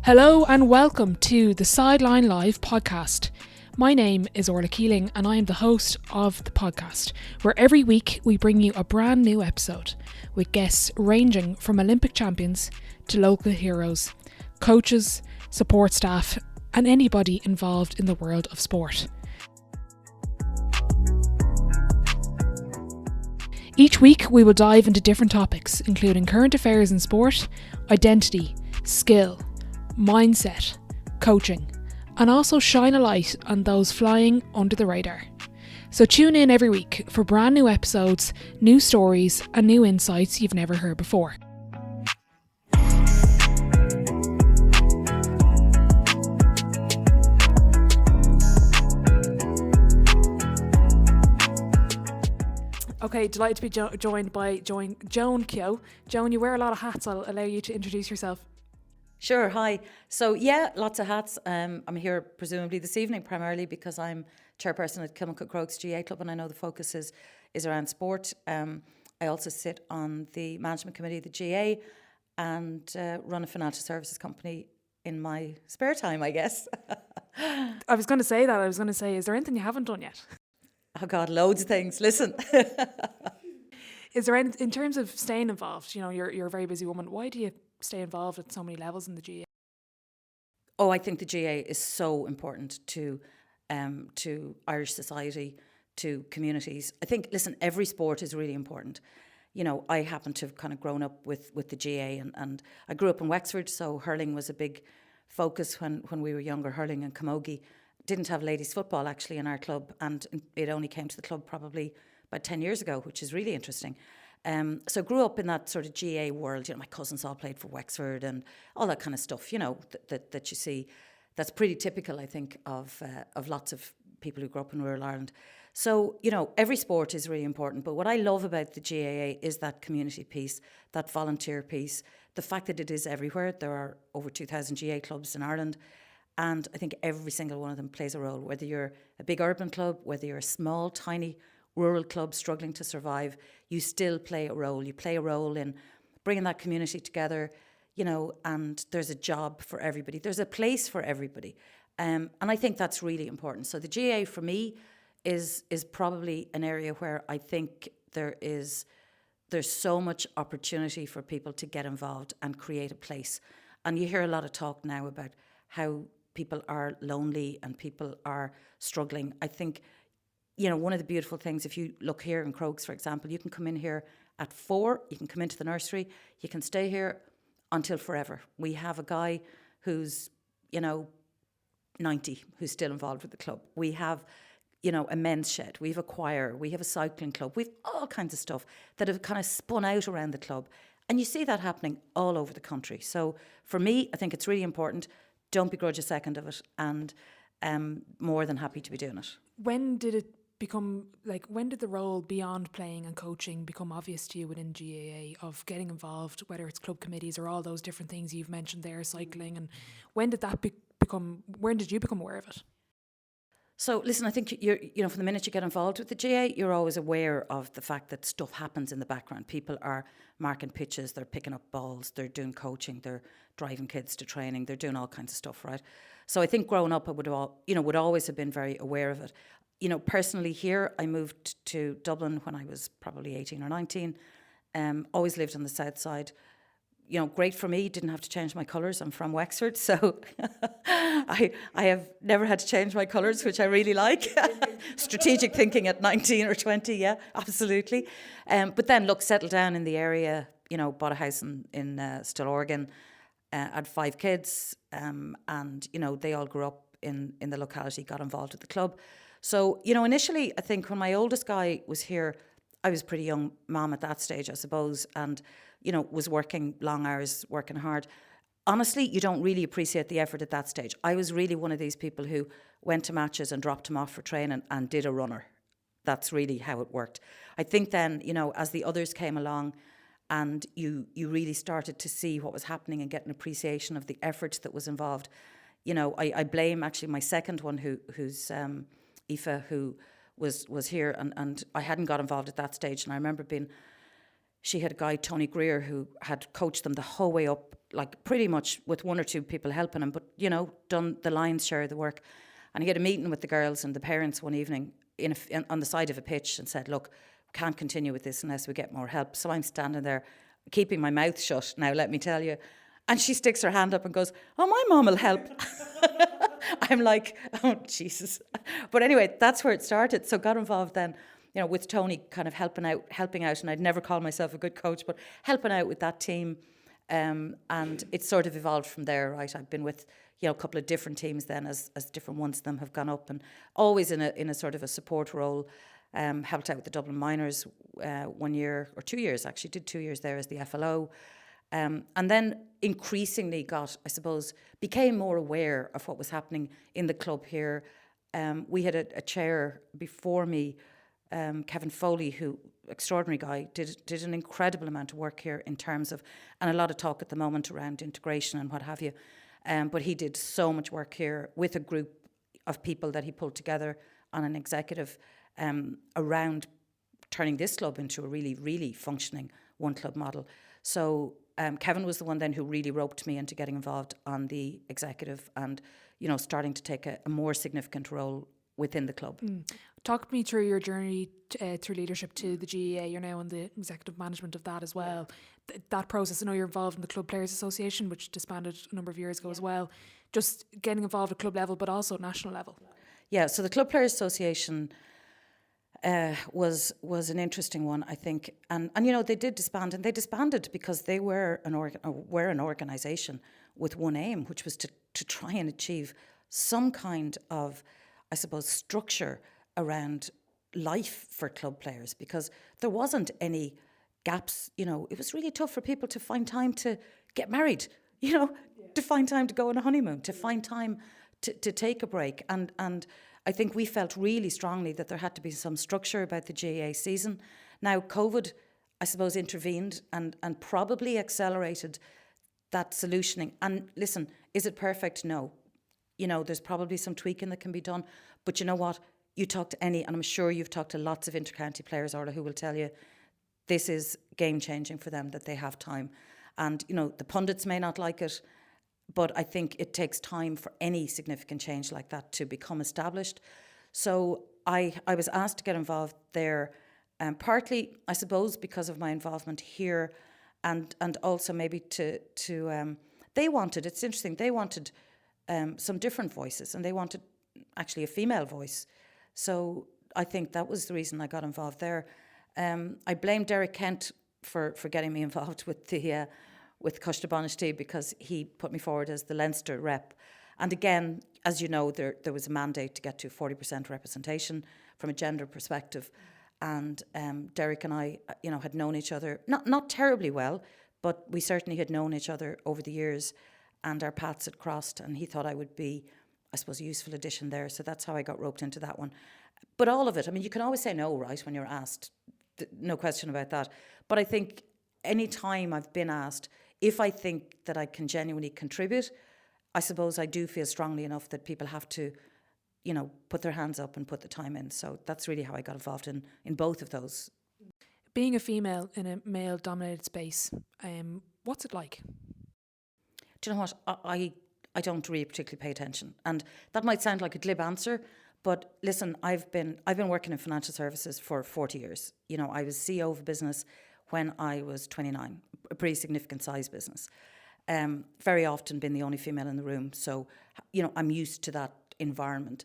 Hello and welcome to the Sideline Live podcast. My name is Orla Keeling and I am the host of the podcast, where every week we bring you a brand new episode with guests ranging from Olympic champions to local heroes, coaches, support staff and anybody involved in the world of sport. Each week we will dive into different topics, including current affairs in sport, identity, skill, mindset, coaching, and also shine a light on those flying under the radar. So tune in every week for brand new episodes, new stories, and new insights you've never heard before. Okay, delighted to be joined by Joan Kehoe. Joan, you wear a lot of hats. I'll allow you to introduce yourself. Sure, hi. So yeah, lots of hats. I'm here presumably this evening primarily because I'm chairperson at Kilmacud Crokes GA Club and I know the focus is around sport. I also sit on the management committee of the GA and run a financial services company in my spare time, I guess. I was going to say that. Is there anything you haven't done yet? Oh God, loads of things. Listen. Is there any, in terms of staying involved, you know, you're a very busy woman. Why do you stay involved at so many levels in the GA? Oh, I think the GA is so important to Irish society, to communities. I think, listen, every sport is really important. You know, I happen to have kind of grown up with the GA and I grew up in Wexford, so hurling was a big focus when we were younger, hurling and camogie. Didn't have ladies football actually in our club, and it only came to the club probably about 10 years ago, which is really interesting. So grew up in that sort of GA world. You know, my cousins all played for Wexford and all that kind of stuff, you know, that you see. That's pretty typical, I think, of lots of people who grew up in rural Ireland. So, you know, every sport is really important. But what I love about the GAA is that community piece, that volunteer piece, the fact that it is everywhere. There are over 2,000 GA clubs in Ireland. And I think every single one of them plays a role, whether you're a big urban club, whether you're a small, tiny rural club struggling to survive, you still play a role. You play a role in bringing that community together, you know, and there's a job for everybody. There's a place for everybody. And I think that's really important. So the GA for me is probably an area where I think there's so much opportunity for people to get involved and create a place. And you hear a lot of talk now about how people are lonely and people are struggling. I think, you know, one of the beautiful things, if you look here in Crokes, for example, you can come in here at 4, you can come into the nursery, you can stay here until forever. We have a guy who's, you know, 90, who's still involved with the club. We have, you know, a men's shed, we have a choir, we have a cycling club, we have all kinds of stuff that have kind of spun out around the club. And you see that happening all over the country. So for me, I think it's really important. Don't begrudge a second of it, and more than happy to be doing it. When did the role beyond playing and coaching become obvious to you within GAA of getting involved, whether it's club committees or all those different things you've mentioned there, cycling, and when did you become aware of it? So listen, I think you know, from the minute you get involved with the GA, you're always aware of the fact that stuff happens in the background. People are marking pitches, they're picking up balls, they're doing coaching, they're driving kids to training, they're doing all kinds of stuff, right? So I think growing up, I would always have been very aware of it. You know, personally here, I moved to Dublin when I was probably 18 or 19. Always lived on the south side. You know, great for me, didn't have to change my colours. I'm from Wexford, so I have never had to change my colours, which I really like. Strategic thinking at 19 or 20, yeah, absolutely. But then, look, settled down in the area, you know, bought a house in Stillorgan, had 5 kids, and, you know, they all grew up in the locality, got involved with the club. So, you know, initially, I think when my oldest guy was here, I was a pretty young mom at that stage, I suppose, and, you know, was working long hours, working hard. Honestly, you don't really appreciate the effort at that stage. I was really one of these people who went to matches and dropped him off for training and did a runner. That's really how it worked. I think then, you know, as the others came along and you really started to see what was happening and get an appreciation of the effort that was involved, you know, I blame actually my second one who's Aoife, who was here and I hadn't got involved at that stage. And I remember she had a guy, Tony Greer, who had coached them the whole way up like pretty much with one or two people helping him, but, done the lion's share of the work. And he had a meeting with the girls and the parents one evening on the side of a pitch and said, look, we can't continue with this unless we get more help. So I'm standing there keeping my mouth shut now, let me tell you. And she sticks her hand up and goes, oh, my mum will help. I'm like, oh, Jesus. But anyway, that's where it started. So got involved then, with Tony kind of helping out. And I'd never call myself a good coach, but helping out with that team. And it sort of evolved from there, right? I've been with, a couple of different teams then as different ones of them have gone up, and always in a sort of a support role. Helped out with the Dublin Miners 1 year, or 2 years actually, did 2 years there as the FLO. And then increasingly became more aware of what was happening in the club here. We had a chair before me, Kevin Foley, who, extraordinary guy, did an incredible amount of work here in terms of, and a lot of talk at the moment around integration and what have you. But he did so much work here with a group of people that he pulled together on an executive around turning this club into a really, really functioning one club model. So Kevin was the one then who really roped me into getting involved on the executive and, starting to take a more significant role within the club. Talk me through your journey through leadership to the GEA. You're now on the executive management of that as well. That process, I know you're involved in the Club Players Association, which disbanded a number of years ago as well. Just getting involved at club level, but also national level. Yeah, so the Club Players Association was an interesting one, I think. And they did disband, and they disbanded because they were an organisation with one aim, which was to try and achieve some kind of, I suppose, structure around life for club players, because there wasn't any gaps. It was really tough for people to find time to get married, to find time to go on a honeymoon, to find time to take a break. And I think we felt really strongly that there had to be some structure about the GAA season. Now, COVID, I suppose, intervened and probably accelerated that solutioning. And listen, is it perfect? No. There's probably some tweaking that can be done. But you know what? You talk to and I'm sure you've talked to lots of inter-county players, Orla, who will tell you this is game-changing for them, that they have time. And, the pundits may not like it, but I think it takes time for any significant change like that to become established. So I was asked to get involved there, partly, I suppose, because of my involvement here, and also maybe to they wanted, it's interesting, they wanted some different voices, and they wanted actually a female voice. So I think that was the reason I got involved there. I blame Derek Kent for getting me involved with the with Coiste Bainistí, because he put me forward as the Leinster rep. And again, as you know, there was a mandate to get to 40% representation from a gender perspective. And Derek and I, had known each other, not terribly well, but we certainly had known each other over the years, and our paths had crossed, and he thought I would be, I suppose, a useful addition there. So that's how I got roped into that one. But all of it, I mean, you can always say no, right, when you're asked. No question about that. But I think any time I've been asked, if I think that I can genuinely contribute, I suppose I do feel strongly enough that people have to, put their hands up and put the time in. So that's really how I got involved in both of those. Being a female in a male-dominated space, what's it like? Do you know what? I don't really particularly pay attention. And that might sound like a glib answer, but listen, I've been working in financial services for 40 years. I was CEO of a business when I was 29, a pretty significant size business. Very often been the only female in the room. So, I'm used to that environment.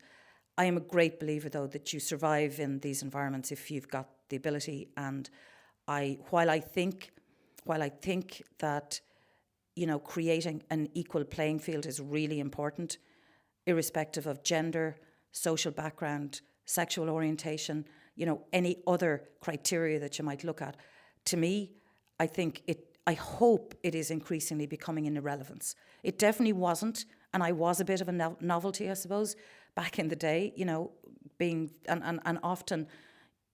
I am a great believer, though, that you survive in these environments if you've got the ability. And while I think that, creating an equal playing field is really important, irrespective of gender, social background, sexual orientation, any other criteria that you might look at. To me, I hope it is increasingly becoming an irrelevance. It definitely wasn't, and I was a bit of a novelty, I suppose, back in the day, being, and often,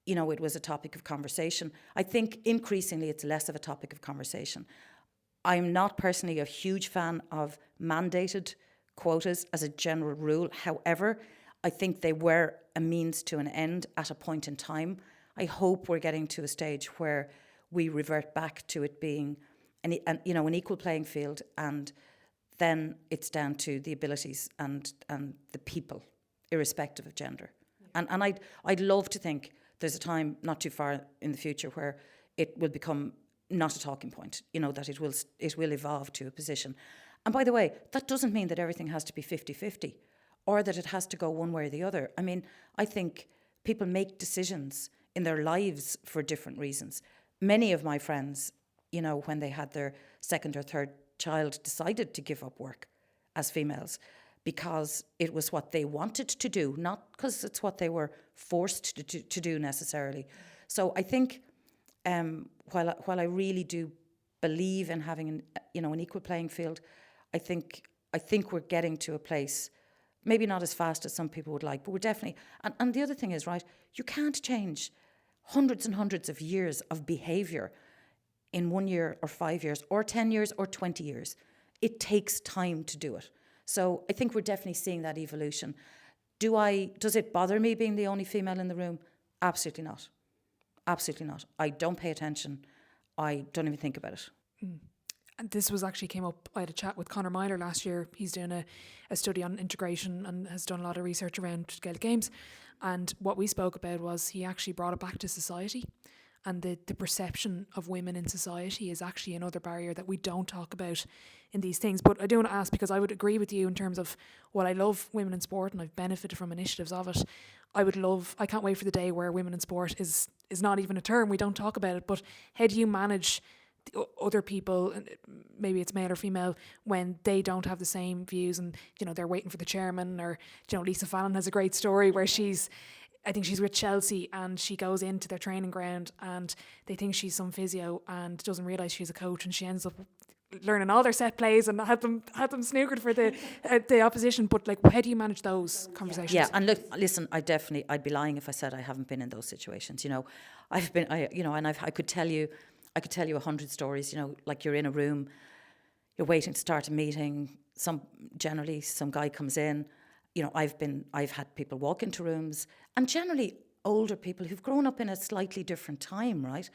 it was a topic of conversation. I think increasingly it's less of a topic of conversation. I'm not personally a huge fan of mandated quotas as a general rule. However, I think they were a means to an end at a point in time. I hope we're getting to a stage where we revert back to it being an equal playing field, and then it's down to the abilities and the people, irrespective of gender. Yeah. And I'd love to think there's a time not too far in the future where it will become not a talking point, that it will evolve to a position. And by the way, that doesn't mean that everything has to be 50-50 or that it has to go one way or the other. I mean, I think people make decisions in their lives for different reasons. Many of my friends, when they had their second or third child, decided to give up work as females because it was what they wanted to do, not because it's what they were forced to do necessarily. So I think while I really do believe in having an equal playing field, I think we're getting to a place, maybe not as fast as some people would like, but we're definitely. And the other thing is, right, you can't change hundreds and hundreds of years of behaviour in 1 year or 5 years or 10 years or 20 years. It takes time to do it. So I think we're definitely seeing that evolution. Does it bother me being the only female in the room? Absolutely not. Absolutely not. I don't pay attention. I don't even think about it. Mm. And this came up, I had a chat with Conor Myler last year. He's doing a study on integration and has done a lot of research around Gaelic games. And what we spoke about was he actually brought it back to society. And the perception of women in society is actually another barrier that we don't talk about in these things. But I do want to ask, because I would agree with you in terms of, while I love women in sport and I've benefited from initiatives of it, I can't wait for the day where women in sport is not even a term. We don't talk about it. But how do you manage other people, maybe it's male or female, when they don't have the same views and, they're waiting for the chairman? Or, Lisa Fallon has a great story where I think she's with Chelsea, and she goes into their training ground and they think she's some physio and doesn't realise she's a coach, and she ends up learning all their set plays and had them snookered for the opposition. But how do you manage those conversations? Yeah, and listen, I'd be lying if I said I haven't been in those situations. I could tell you 100 stories. Like you're in a room, you're waiting to start a meeting. Some guy comes in. I've had people walk into rooms, and generally older people who've grown up in a slightly different time, right?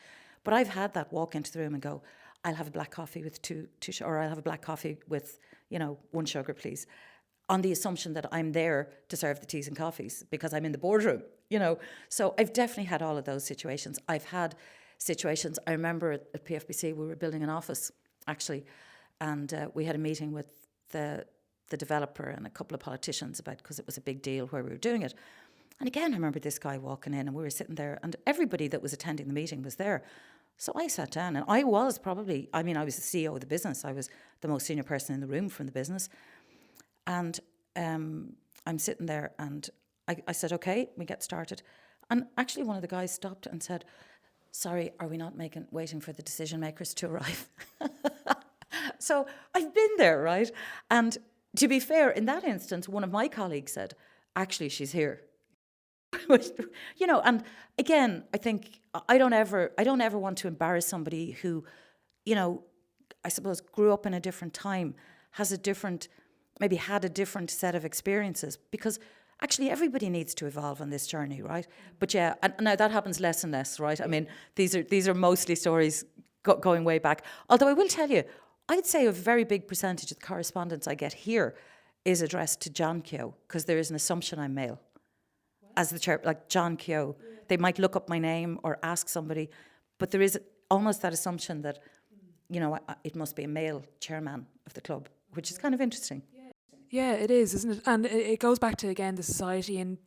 But I've had that walk into the room and go, I'll have a black coffee with two or I'll have a black coffee with, 1 sugar, please, on the assumption that I'm there to serve the teas and coffees because I'm in the boardroom, So I've definitely had all of those situations. I've had situations, I remember at PFBC, we were building an office, actually, and we had a meeting with the developer and a couple of politicians because it was a big deal where we were doing it. And again, I remember this guy walking in and we were sitting there and everybody that was attending the meeting was there. So I sat down, and I was the CEO of the business. I was the most senior person in the room from the business. And I'm sitting there and I said, okay, we get started. And actually one of the guys stopped and said, sorry, are we not waiting for the decision makers to arrive? So I've been there, right? And to be fair, in that instance, one of my colleagues said, actually, she's here. And again, I think I don't ever want to embarrass somebody who, I suppose grew up in a different time, maybe had a different set of experiences, because actually everybody needs to evolve on this journey, right? But yeah, and now that happens less and less, right? I mean, these are mostly stories going way back. Although I will tell you, I'd say a very big percentage of the correspondence I get here is addressed to Joan Kehoe, because there is an assumption I'm male. As the chair, like Joan Kehoe, they might look up my name or ask somebody, but there is almost that assumption that, it must be a male chairman of the club, which is kind of interesting. Yeah, it is, isn't it? And it goes back to, again, the society and,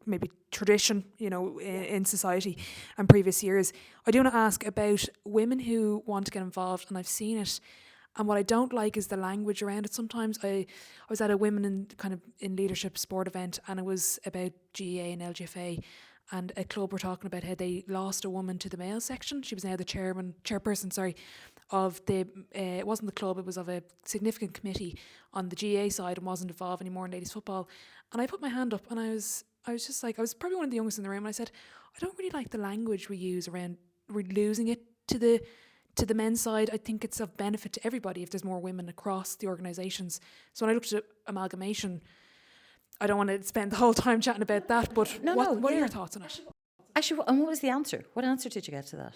maybe tradition, in society and previous years. I do want to ask about women who want to get involved, and I've seen it. And what I don't like is the language around it. Sometimes I was at a women in leadership sport event, and it was about GEA and LGFA, and a club were talking about how they lost a woman to the male section. She was now the chairperson, of the, it wasn't the club, it was of a significant committee on the GA side and wasn't involved anymore in ladies football. And I put my hand up and I was just like, I was probably one of the youngest in the room, and I said, I don't really like the language we use around losing it to the men's side. I think it's of benefit to everybody if there's more women across the organisations. So when I looked at amalgamation, I don't want to spend the whole time chatting about that, but what are your thoughts on it? Actually, and what was the answer? What answer did you get to that?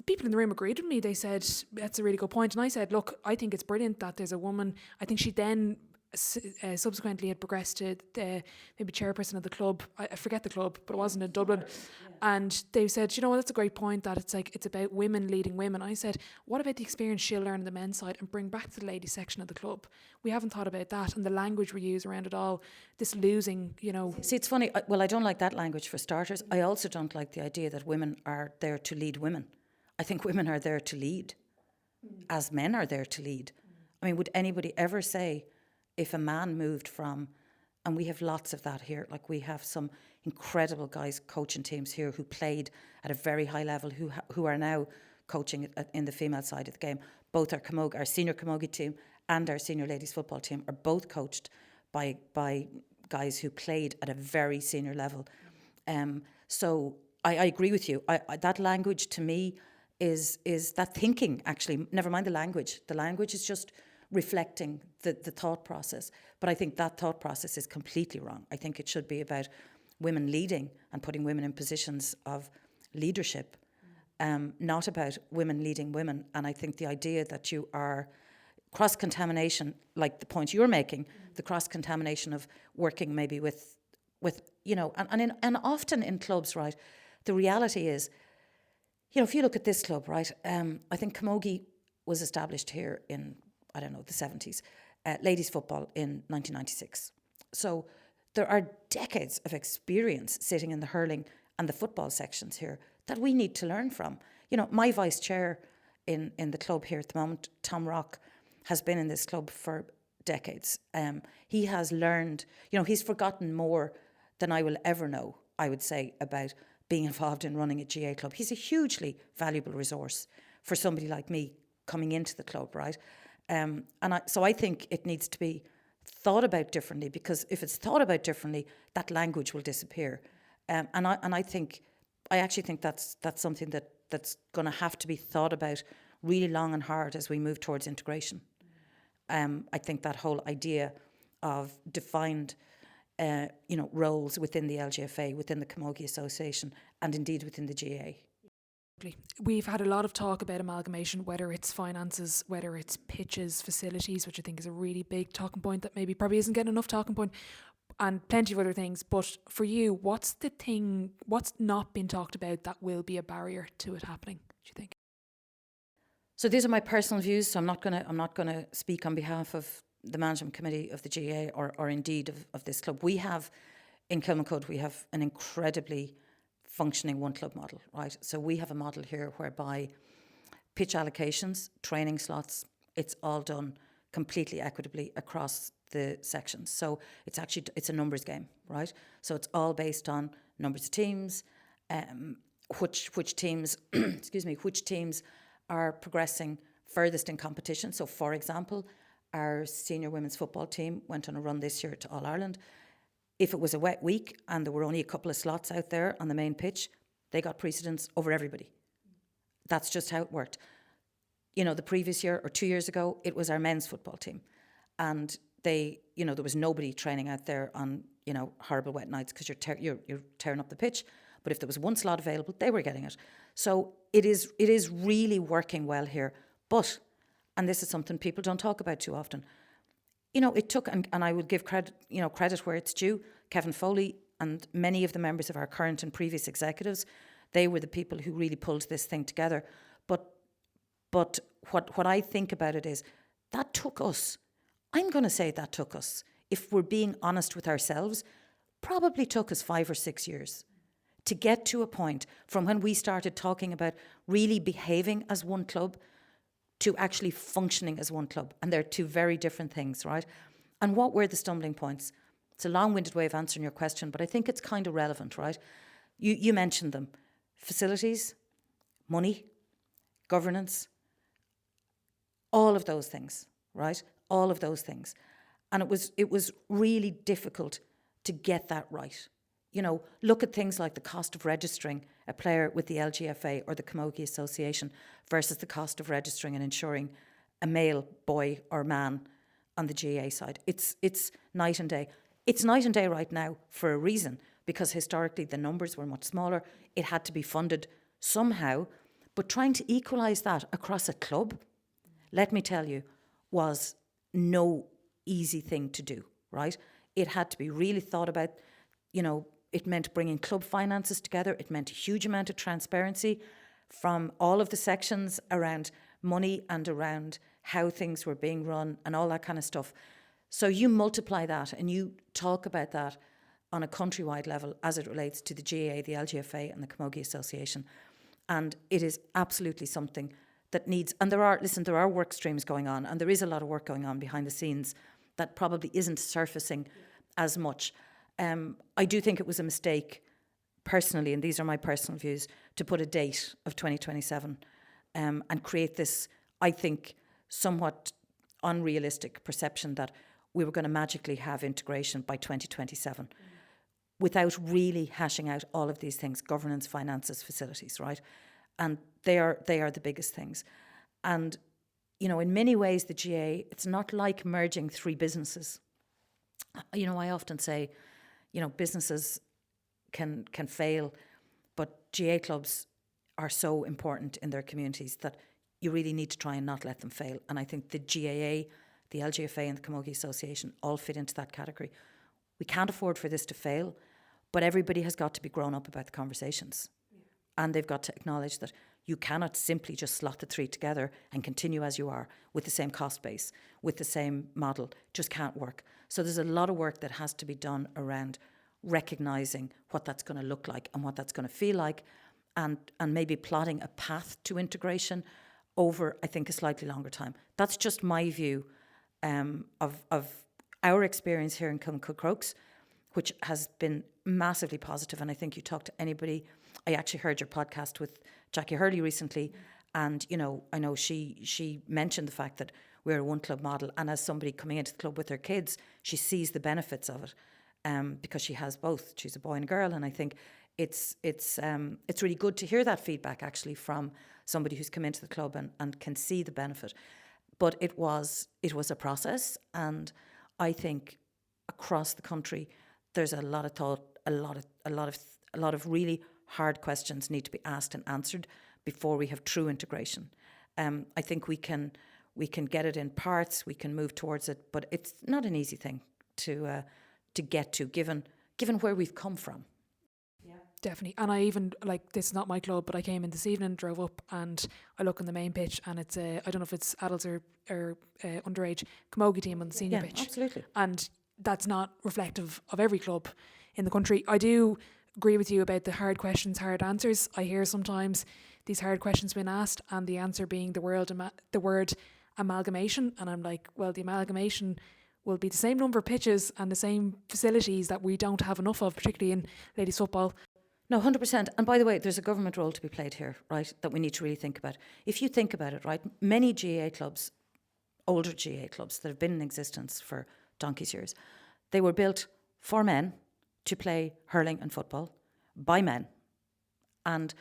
people in the room agreed with me. They said, that's a really good point. And I said, look, I think it's brilliant that there's a woman. I think she then subsequently had progressed to the maybe chairperson of the club. I forget the club, but it wasn't in Dublin. And they said, you know what, that's a great point, that it's about women leading women. I said, what about the experience she'll learn on the men's side and bring back to the ladies section of the club? We haven't thought about that, and the language we use around it all, this losing, See, it's funny. Well, I don't like that language for starters. I also don't like the idea that women are there to lead women. I think women are there to lead, as men are there to lead. I mean, would anybody ever say, if a man moved from, and we have lots of that here, like we have some incredible guys coaching teams here who played at a very high level, who are now coaching in the female side of the game. Both our senior camogie team and our senior ladies football team are both coached by guys who played at a very senior level. So I agree with you. That language to me is that thinking, actually. Never mind the language. The language is just reflecting the thought process. But I think that thought process is completely wrong. I think it should be about women leading and putting women in positions of leadership, not about women leading women. And I think the idea that you are cross-contamination, like the point you're making, the cross-contamination of working maybe with and often in clubs, right, the reality is, if you look at this club, right, I think camogie was established here in, the 70s, ladies football in 1996. So there are decades of experience sitting in the hurling and the football sections here that we need to learn from. My vice chair in the club here at the moment, Tom Rock, has been in this club for decades. He has learned, he's forgotten more than I will ever know, I would say, about being involved in running a GA club. He's a hugely valuable resource for somebody like me coming into the club, right? So I think it needs to be thought about differently, because if it's thought about differently, that language will disappear. I actually think that's something that's going to have to be thought about really long and hard as we move towards integration. I think that whole idea of defined roles within the LGFA, within the Camogie Association, and indeed within the GA. We've had a lot of talk about amalgamation, whether it's finances, whether it's pitches, facilities, which I think is a really big talking point that maybe probably isn't getting enough talking point, and plenty of other things. But for you, what's not been talked about that will be a barrier to it happening, do you think? So these are my personal views, so I'm not gonna speak on behalf of the management committee of the GA or indeed of this club. We have, in Kilmacud, we have an incredibly functioning one club model, right? So we have a model here whereby pitch allocations, training slots, it's all done completely equitably across the sections. So it's a numbers game, right? So it's all based on numbers of teams, which teams which teams are progressing furthest in competition. So for example, our senior women's football team went on a run this year to All Ireland. If it was a wet week and there were only a couple of slots out there on the main pitch, they got precedence over everybody. That's just how it worked. The previous year or 2 years ago, it was our men's football team. And there was nobody training out there on, horrible wet nights because you're tearing up the pitch. But if there was one slot available, they were getting it. So it is really working well here. But, and this is something people don't talk about too often, it took, and I would give credit where it's due, Kevin Foley and many of the members of our current and previous executives, they were the people who really pulled this thing together. But what I think about it is, that took us, I'm going to say that took us, if we're being honest with ourselves, probably took us 5 or 6 years to get to a point from when we started talking about really behaving as one club to actually functioning as one club. And they're two very different things, right? And what were the stumbling points? It's a long-winded way of answering your question, but I think it's kind of relevant, right? You mentioned them. Facilities, money, governance, all of those things, right? All of those things. And it was really difficult to get that right. Look at things like the cost of registering a player with the LGFA or the Camogie Association versus the cost of registering and ensuring a male, boy or man on the GA side. It's night and day. It's night and day right now for a reason, because historically the numbers were much smaller. It had to be funded somehow, But trying to equalise that across a club, let me tell you, was no easy thing to do, right? It had to be really thought about. It meant bringing club finances together. It meant a huge amount of transparency from all of the sections around money and around how things were being run and all that kind of stuff. So you multiply that and you talk about that on a countrywide level as it relates to the GAA, the LGFA and the Camogie Association. And it is absolutely something that needs, and there are work streams going on, and there is a lot of work going on behind the scenes that probably isn't surfacing as much. I do think it was a mistake, personally, and these are my personal views, to put a date of 2027 and create this, I think, somewhat unrealistic perception that we were going to magically have integration by 2027 without really hashing out all of these things: governance, finances, facilities, right? And they are the biggest things. And, in many ways, the GAA, it's not like merging three businesses. I often say, businesses can fail, but GAA clubs are so important in their communities that you really need to try and not let them fail. And I think the GAA, the LGFA and the Camogie Association all fit into that category. We can't afford for this to fail, but everybody has got to be grown up about the conversations. Yeah. And they've got to acknowledge that you cannot simply just slot the three together and continue as you are with the same cost base, with the same model. Just can't work. So there's a lot of work that has to be done around recognising what that's going to look like and what that's going to feel like, and maybe plotting a path to integration over, I think, a slightly longer time. That's just my view of our experience here in Kilmacud Crokes, which has been massively positive. And I think you talk to anybody. I actually heard your podcast with Jackie Hurley recently, and I know she mentioned the fact that we're a one club model, and as somebody coming into the club with her kids, she sees the benefits of it because she has both. She's a boy and a girl, and I think it's really good to hear that feedback actually from somebody who's come into the club and can see the benefit. But it was a process, and I think across the country there's a lot of thought, a lot of really hard questions need to be asked and answered before we have true integration. I think we can get it in parts, we can move towards it, but it's not an easy thing to get to, given where we've come from. Definitely. And I even, this is not my club, but I came in this evening, drove up, and I look on the main pitch, and it's I don't know if it's adults or underage camogie team on the senior pitch. Absolutely. And that's not reflective of every club in the country. I do agree with you about the hard questions, hard answers. I hear sometimes these hard questions being asked and the answer being the word amalgamation, and I'm like, well, the amalgamation will be the same number of pitches and the same facilities that we don't have enough of, particularly in ladies football. No, 100%. And by the way, there's a government role to be played here, right, that we need to really think about. If you think about it, right, many GAA clubs, older GAA clubs that have been in existence for donkey's years, they were built for men to play hurling and football by men. And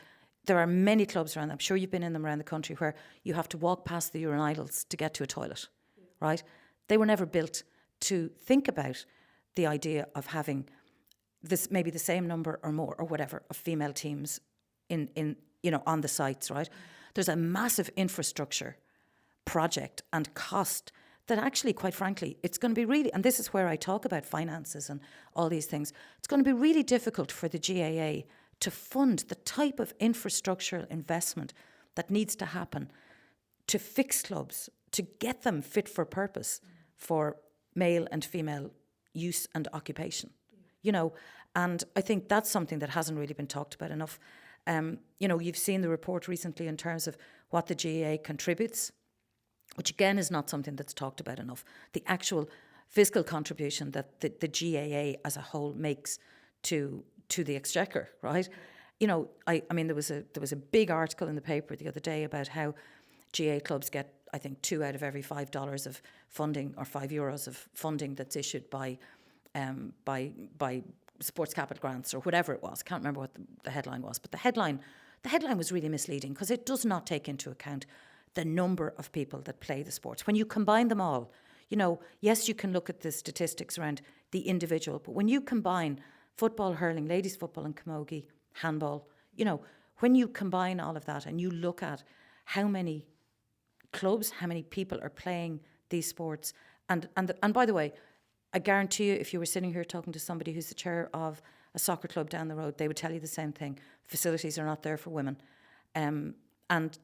there are many clubs around, I'm sure you've been in them around the country, where you have to walk past the urinals to get to a toilet, right? They were never built to think about the idea of having this, maybe the same number or more or whatever, of female teams in on the sites, right? There's a massive infrastructure project and cost that actually, quite frankly, it's going to be really, and this is where I talk about finances and all these things, it's going to be really difficult for the GAA to fund the type of infrastructural investment that needs to happen to fix clubs, to get them fit for purpose for male and female use and occupation. And I think that's something that hasn't really been talked about enough. You've seen the report recently in terms of what the GAA contributes, which again is not something that's talked about enough. The actual fiscal contribution that the GAA as a whole makes to the exchequer, right? I mean, there was a big article in the paper the other day about how GAA clubs get, I think, $2 out of every $5 of funding, or €5 of funding that's issued by sports capital grants or whatever it was. Can't remember what the headline was, but the headline was really misleading because it does not take into account the number of people that play the sports. When you combine them all, yes, you can look at the statistics around the individual, but when you combine football, hurling, ladies football and camogie, handball, when you combine all of that and you look at how many clubs, how many people are playing these sports, and by the way, I guarantee you, if you were sitting here talking to somebody who's the chair of a soccer club down the road, they would tell you the same thing. Facilities are not there for women, and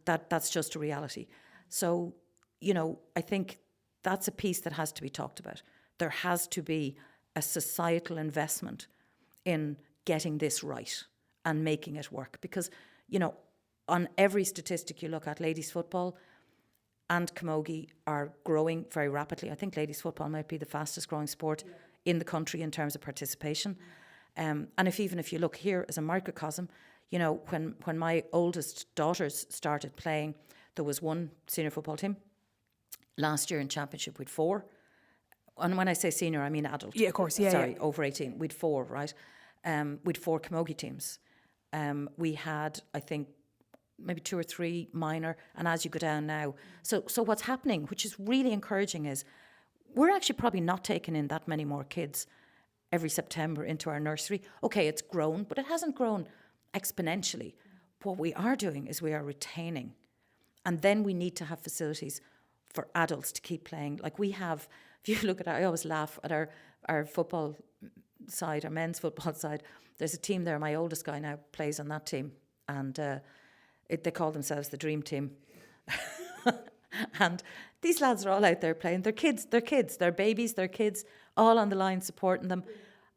that's just a reality. So, I think that's a piece that has to be talked about. There has to be a societal investment in getting this right and making it work. Because, on every statistic you look at, ladies football and camogie are growing very rapidly. I think ladies football might be the fastest growing sport in the country in terms of participation. And if you look here as a microcosm, when my oldest daughters started playing, there was one senior football team. Last year in championship, we'd 4. And when I say senior, I mean adult. Yeah, of course. Yeah. Sorry, over 18. We'd 4, right? We'd 4 camogie teams. We had, I think, maybe 2 or 3 minor, and as you go down now. So what's happening, which is really encouraging, is we're actually probably not taking in that many more kids every September into our nursery. Okay, it's grown, but it hasn't grown exponentially. What we are doing is we are retaining. And then we need to have facilities for adults to keep playing. Like we have, if you look at I always laugh at our football side, our men's football side. There's a team there, my oldest guy now plays on that team. And they call themselves the Dream Team. And these lads are all out there playing. They're kids, they're babies, they're kids, all on the line supporting them.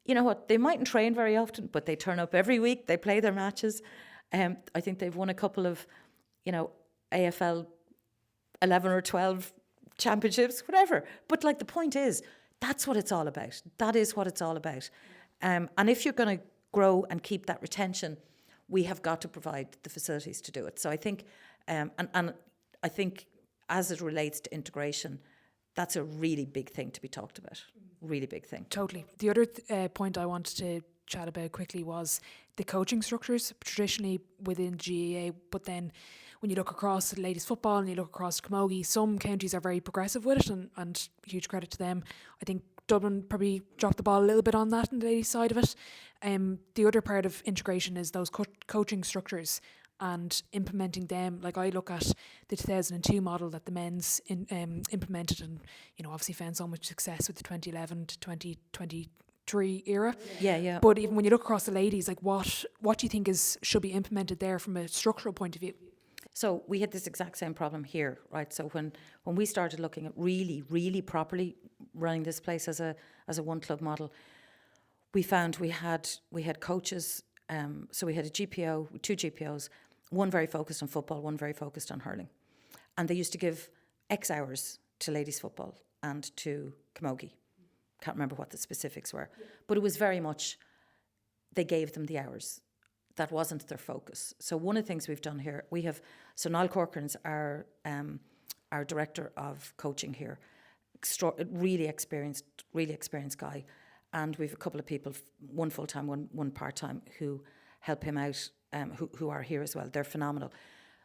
You know what, they mightn't train very often, but they turn up every week, they play their matches. I think they've won a couple of, AFL 11 or 12 championships, whatever. But the point is, that's what it's all about. That is what it's all about. And if you're going to grow and keep that retention, we have got to provide the facilities to do it. So I think, and I think as it relates to integration, that's a really big thing to be talked about. Really big thing. Totally. The other point I wanted to chat about quickly was the coaching structures, traditionally within GAA, but then when you look across ladies football and you look across camogie, some counties are very progressive with it, and huge credit to them. I think Dublin probably dropped the ball a little bit on that on the ladies side of it. The other part of integration is those coaching structures and implementing them. Like I look at the 2002 model that the men's implemented, and obviously found so much success with the 2011 to 2023 era. Yeah. But even when you look across the ladies, what do you think should be implemented there from a structural point of view? So we had this exact same problem here, right? So when we started looking at really, really properly running this place as a one club model, we found we had coaches. So we had a GPO, 2 GPOs, one very focused on football, one very focused on hurling, and they used to give X hours to ladies football and to camogie. Can't remember what the specifics were, but it was very much they gave them the hours. That wasn't their focus. So one of the things we've done here, Niall Corcoran's our director of coaching here, really experienced guy, and we've a couple of people, one full-time, one part-time, who help him out, who are here as well. They're phenomenal.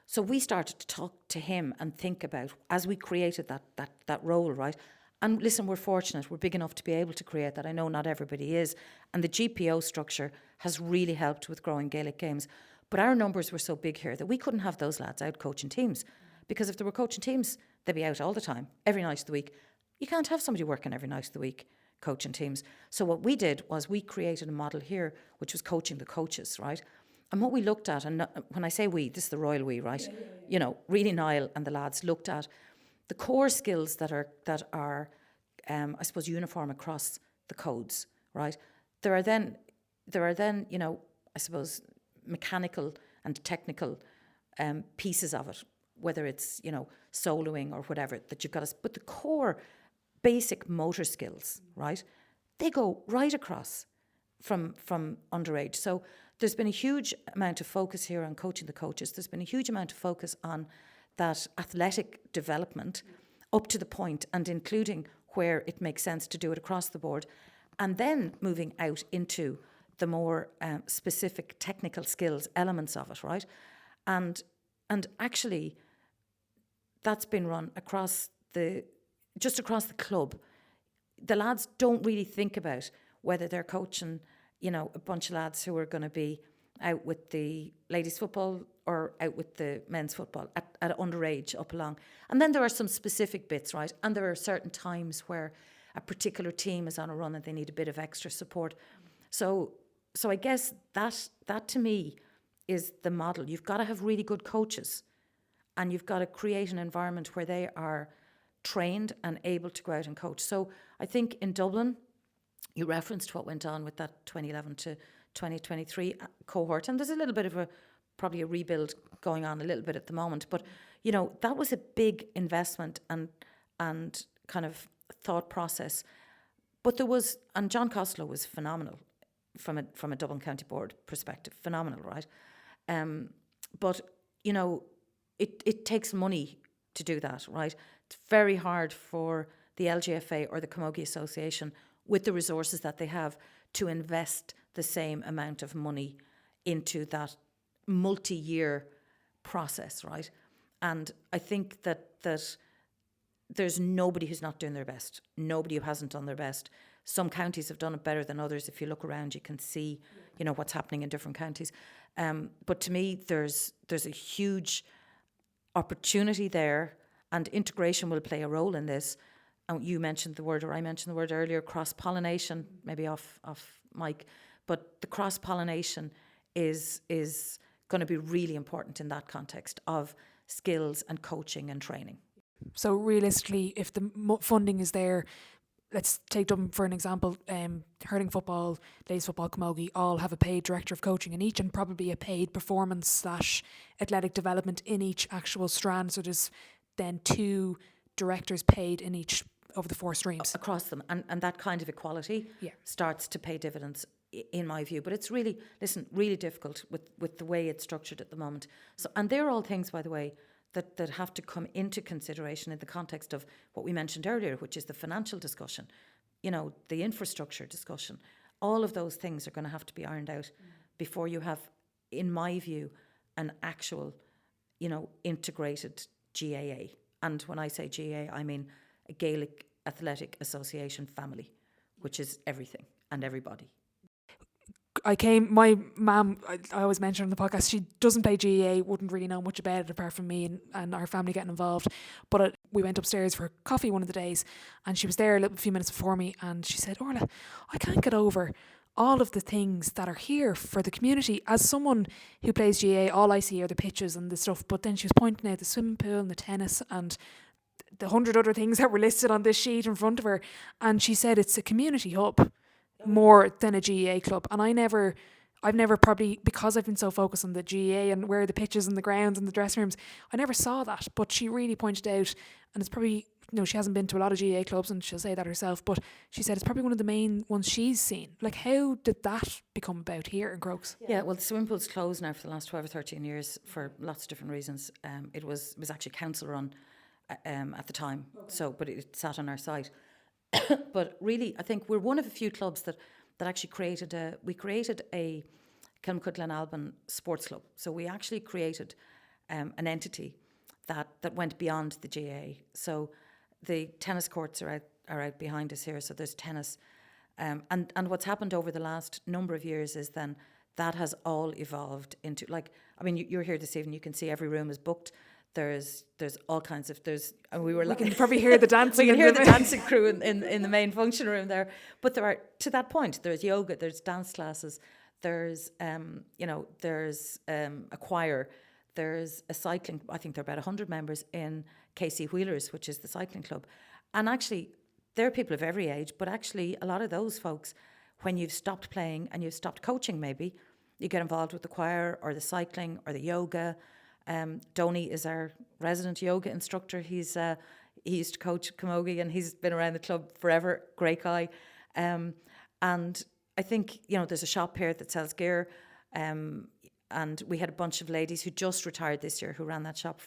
So we started to talk to him and think about, as we created that role, right? And listen, we're fortunate. We're big enough to be able to create that. I know not everybody is. And the GPO structure has really helped with growing Gaelic games. But our numbers were so big here that we couldn't have those lads out coaching teams. Because if they were coaching teams, they'd be out all the time, every night of the week. You can't have somebody working every night of the week coaching teams. So what we did was we created a model here, which was coaching the coaches, right? And what we looked at, and when I say we, this is the royal we, right? Yeah. Really Niall and the lads looked at the core skills that are, I suppose, uniform across the codes, right? There are then, I suppose, mechanical and technical pieces of it, whether it's, soloing or whatever, that you've got to, but the core basic motor skills, right? They go right across from underage. So there's been a huge amount of focus here on coaching the coaches. There's been a huge amount of focus on that athletic development up to the point and including where it makes sense to do it across the board, and then moving out into the more specific technical skills elements of it, right? And actually, that's been run across the club. The lads don't really think about whether they're coaching, a bunch of lads who are going to be out with the ladies' football or out with the men's football at underage up along. And then there are some specific bits, right? And there are certain times where a particular team is on a run and they need a bit of extra support. So I guess that to me is the model. You've got to have really good coaches, and you've got to create an environment where they are trained and able to go out and coach. So I think in Dublin, you referenced what went on with that 2011 to 2023 cohort, and there's a little bit of probably a rebuild going on a little bit at the moment. But that was a big investment and kind of thought process. But there was, and John Costello was phenomenal from a Dublin County Board perspective, phenomenal, right? But it takes money to do that, right? It's very hard for the LGFA or the Camogie Association, with the resources that they have, to invest the same amount of money into that multi-year process, right? And I think that there's nobody who's not doing their best, nobody who hasn't done their best. Some counties have done it better than others. If you look around, you can see, what's happening in different counties. But to me, there's a huge opportunity there, and integration will play a role in this. And you mentioned the word, or I mentioned the word earlier, cross-pollination, maybe off mic. But the cross-pollination is going to be really important in that context of skills and coaching and training. So realistically, if the funding is there, let's take Dublin for an example, hurling football, ladies football, camogie, all have a paid director of coaching in each, and probably a paid performance / athletic development in each actual strand. So there's then 2 directors paid in each over the 4 streams. Across them. And that kind of equality starts to pay dividends, in my view. But it's really difficult with the way it's structured at the moment. So, and they're all things, by the way, that have to come into consideration in the context of what we mentioned earlier, which is the financial discussion, the infrastructure discussion. All of those things are going to have to be ironed out before you have, in my view, an actual, integrated GAA. And when I say GAA, I mean a Gaelic Athletic Association family, which is everything and everybody. My mum, I always mention on the podcast, she doesn't play GAA, wouldn't really know much about it apart from me and our family getting involved. But we went upstairs for coffee one of the days, and she was there a few minutes before me, and she said, "Orla, I can't get over all of the things that are here for the community. As someone who plays GAA, all I see are the pitches and the stuff." But then she was pointing out the swimming pool and the tennis and the 100 other things that were listed on this sheet in front of her. And she said it's a community hub more than a GAA club. And I've never probably, because I've been so focused on the GAA and where the pitches and the grounds and the dressing rooms, I never saw that. But she really pointed out, and it's probably, she hasn't been to a lot of GAA clubs, and she'll say that herself, but she said it's probably one of the main ones she's seen. Like, how did that become about here in Crokes? Yeah, well, the swimming pool's closed now for the last 12 or 13 years for lots of different reasons. It was actually council run at the time, but it sat on our site. But really, I think we're one of a few clubs that actually created a Kilmacud Glenalbin sports club. So we actually created an entity that went beyond the GAA. So the tennis courts are out behind us here. So there's tennis, and what's happened over the last number of years is then that has all evolved into, you're here this evening. You can see every room is booked. There's all kinds of we can probably hear the dancing. We can hear the dancing crew in the main function room there. But there are, to that point, there's yoga, there's dance classes, there's there's a choir, there's a cycling. I think there are about 100 members in KC Wheelers, which is the cycling club, and actually there are people of every age. But actually, a lot of those folks, when you've stopped playing and you've stopped coaching, maybe you get involved with the choir or the cycling or the yoga. Donny is our resident yoga instructor. He used to coach camogie and he's been around the club forever. Great guy. And I think, there's a shop here that sells gear. And we had a bunch of ladies who just retired this year who ran that shop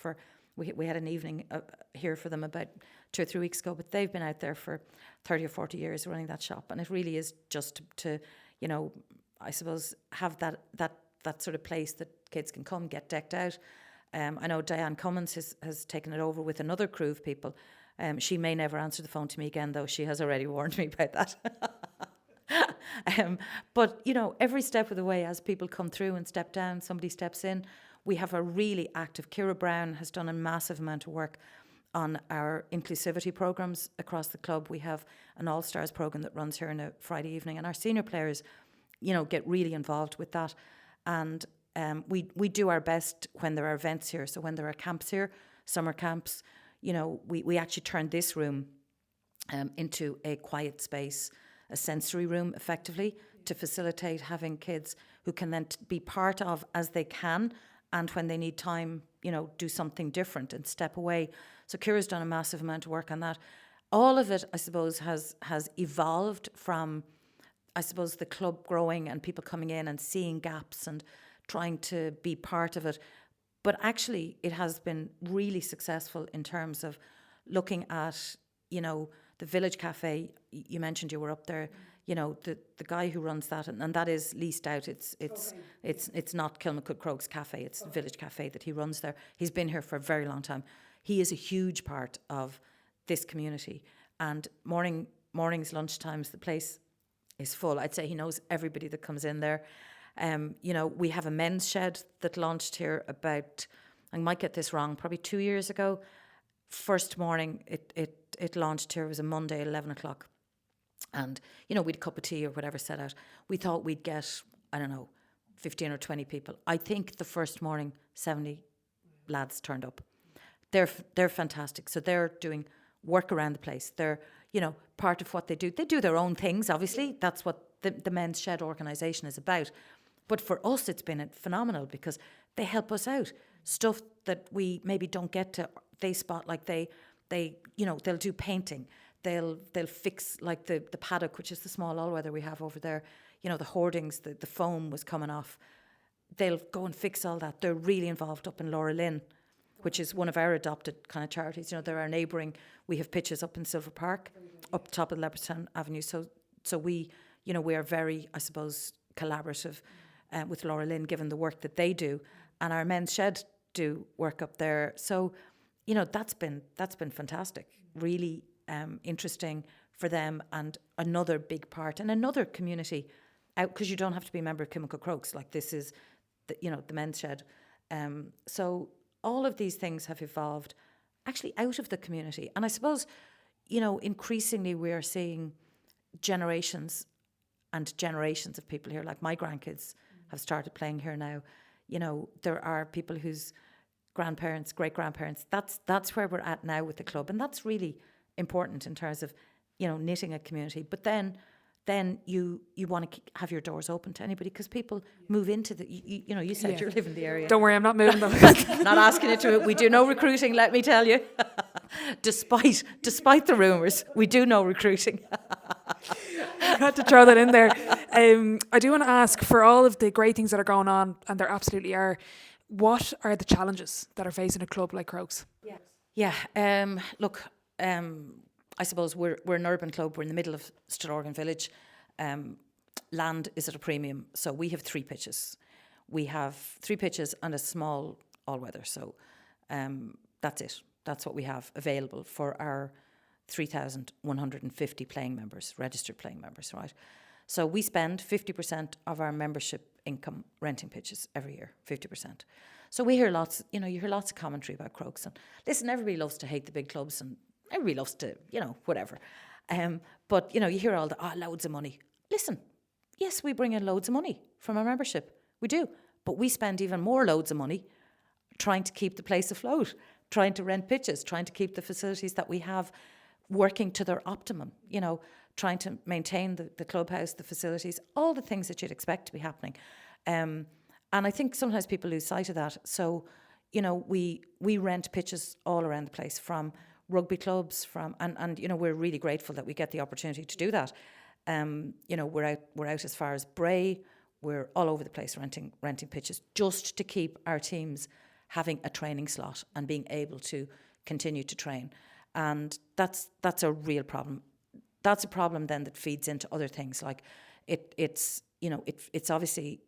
we had an evening here for them about 2 or 3 weeks ago, but they've been out there for 30 or 40 years running that shop. And it really is just to I suppose, have that sort of place that kids can come, get decked out. I know Diane Cummins has taken it over with another crew of people. She may never answer the phone to me again, though. She has already warned me about that. But, every step of the way, as people come through and step down, somebody steps in. We have a really active, Ciara Brown has done a massive amount of work on our inclusivity programs across the club. We have an All-Stars program that runs here on a Friday evening, and our senior players, get really involved with that. And we do our best when there are events here. So when there are camps here, summer camps, we actually turn this room into a quiet space, a sensory room, effectively, to facilitate having kids who can then be part of as they can, and when they need time, do something different and step away. So Ciara's done a massive amount of work on that. All of it, I suppose, has evolved from, I suppose, the club growing and people coming in and seeing gaps and trying to be part of it. But actually, it has been really successful in terms of looking at, the Village Cafe. You mentioned you were up there. The guy who runs that, and that is leased out. It's not Kilmacud Crokes Cafe. It's the Village Cafe that he runs there. He's been here for a very long time. He is a huge part of this community. And mornings, lunchtimes, the place is full. I'd say he knows everybody that comes in there. We have a men's shed that launched here about, I might get this wrong, probably 2 years ago. First morning it launched here. It was a Monday at 11 o'clock. And, we'd a cup of tea or whatever set out. We thought we'd get, 15 or 20 people. I think the first morning, 70 lads turned up. They're fantastic. So they're doing work around the place. They're, part of what they do. They do their own things, obviously. That's what the Men's Shed organisation is about. But for us, it's been phenomenal because they help us out. Stuff that we maybe don't get to, they spot, like they'll do painting. They'll fix like the paddock, which is the small all-weather we have over there. The hoardings, the foam was coming off. They'll go and fix all that. They're really involved up in Laura Lynn, which is one of our adopted kind of charities. There are neighbouring, we have pitches up in Silver Park, up top of Leopardstown Avenue. So we, we are very, I suppose, collaborative with Laura Lynn, given the work that they do. And our Men's Shed do work up there. So, that's been fantastic. Really interesting for them, and another big part, and another community out, because you don't have to be a member of Kilmacud Crokes. Like, this is, the Men's Shed. So all of these things have evolved actually out of the community. And I suppose, increasingly we are seeing generations and generations of people here. Like, my grandkids have started playing here now. There are people whose grandparents, great-grandparents, that's where we're at now with the club. And that's really important in terms of, knitting a community. But then you want to have your doors open to anybody, because people move into the, you said you live in the area. Don't worry, I'm not moving them. Not asking you to. We do no recruiting, let me tell you. Despite the rumours, we do no recruiting. I had to throw that in there. I do want to ask, for all of the great things that are going on, and there absolutely are, what are the challenges that are facing a club like Crokes? Look, I suppose we're an urban club. We're in the middle of Stillorgan village. Land is at a premium, so we have 3 pitches. We have 3 pitches and a small all-weather. So that's it. That's what we have available for our 3,150 playing members, registered playing members, right? So we spend 50% of our membership income renting pitches every year, 50%. So we hear lots, you hear lots of commentary about Crokes. And listen, everybody loves to hate the big clubs, and everybody loves to, whatever. But, you hear all the, loads of money. Listen, yes, we bring in loads of money from our membership. We do. But we spend even more loads of money trying to keep the place afloat, trying to rent pitches, trying to keep the facilities that we have working to their optimum, trying to maintain the clubhouse, the facilities, all the things that you'd expect to be happening. And I think sometimes people lose sight of that. So, we rent pitches all around the place, from rugby clubs, and we're really grateful that we get the opportunity to do that. We're out as far as Bray. We're all over the place renting pitches, just to keep our teams having a training slot and being able to continue to train. And that's a real problem. That's a problem then that feeds into other things. Like it's obviously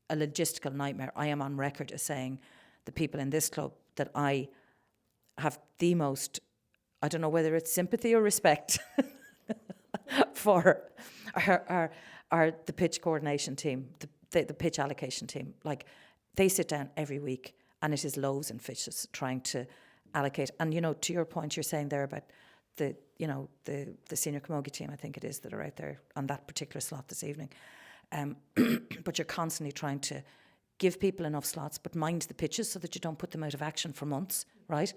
a logistical nightmare. I am on record as saying the people in this club that I have the most, I don't know whether it's sympathy or respect for are the pitch coordination team, the pitch allocation team. Like, they sit down every week, and it is loaves and fishes trying to allocate. And, to your point, you're saying there about the senior camogie team, I think it is, that are out there on that particular slot this evening. But you're constantly trying to give people enough slots, but mind the pitches so that you don't put them out of action for months, right?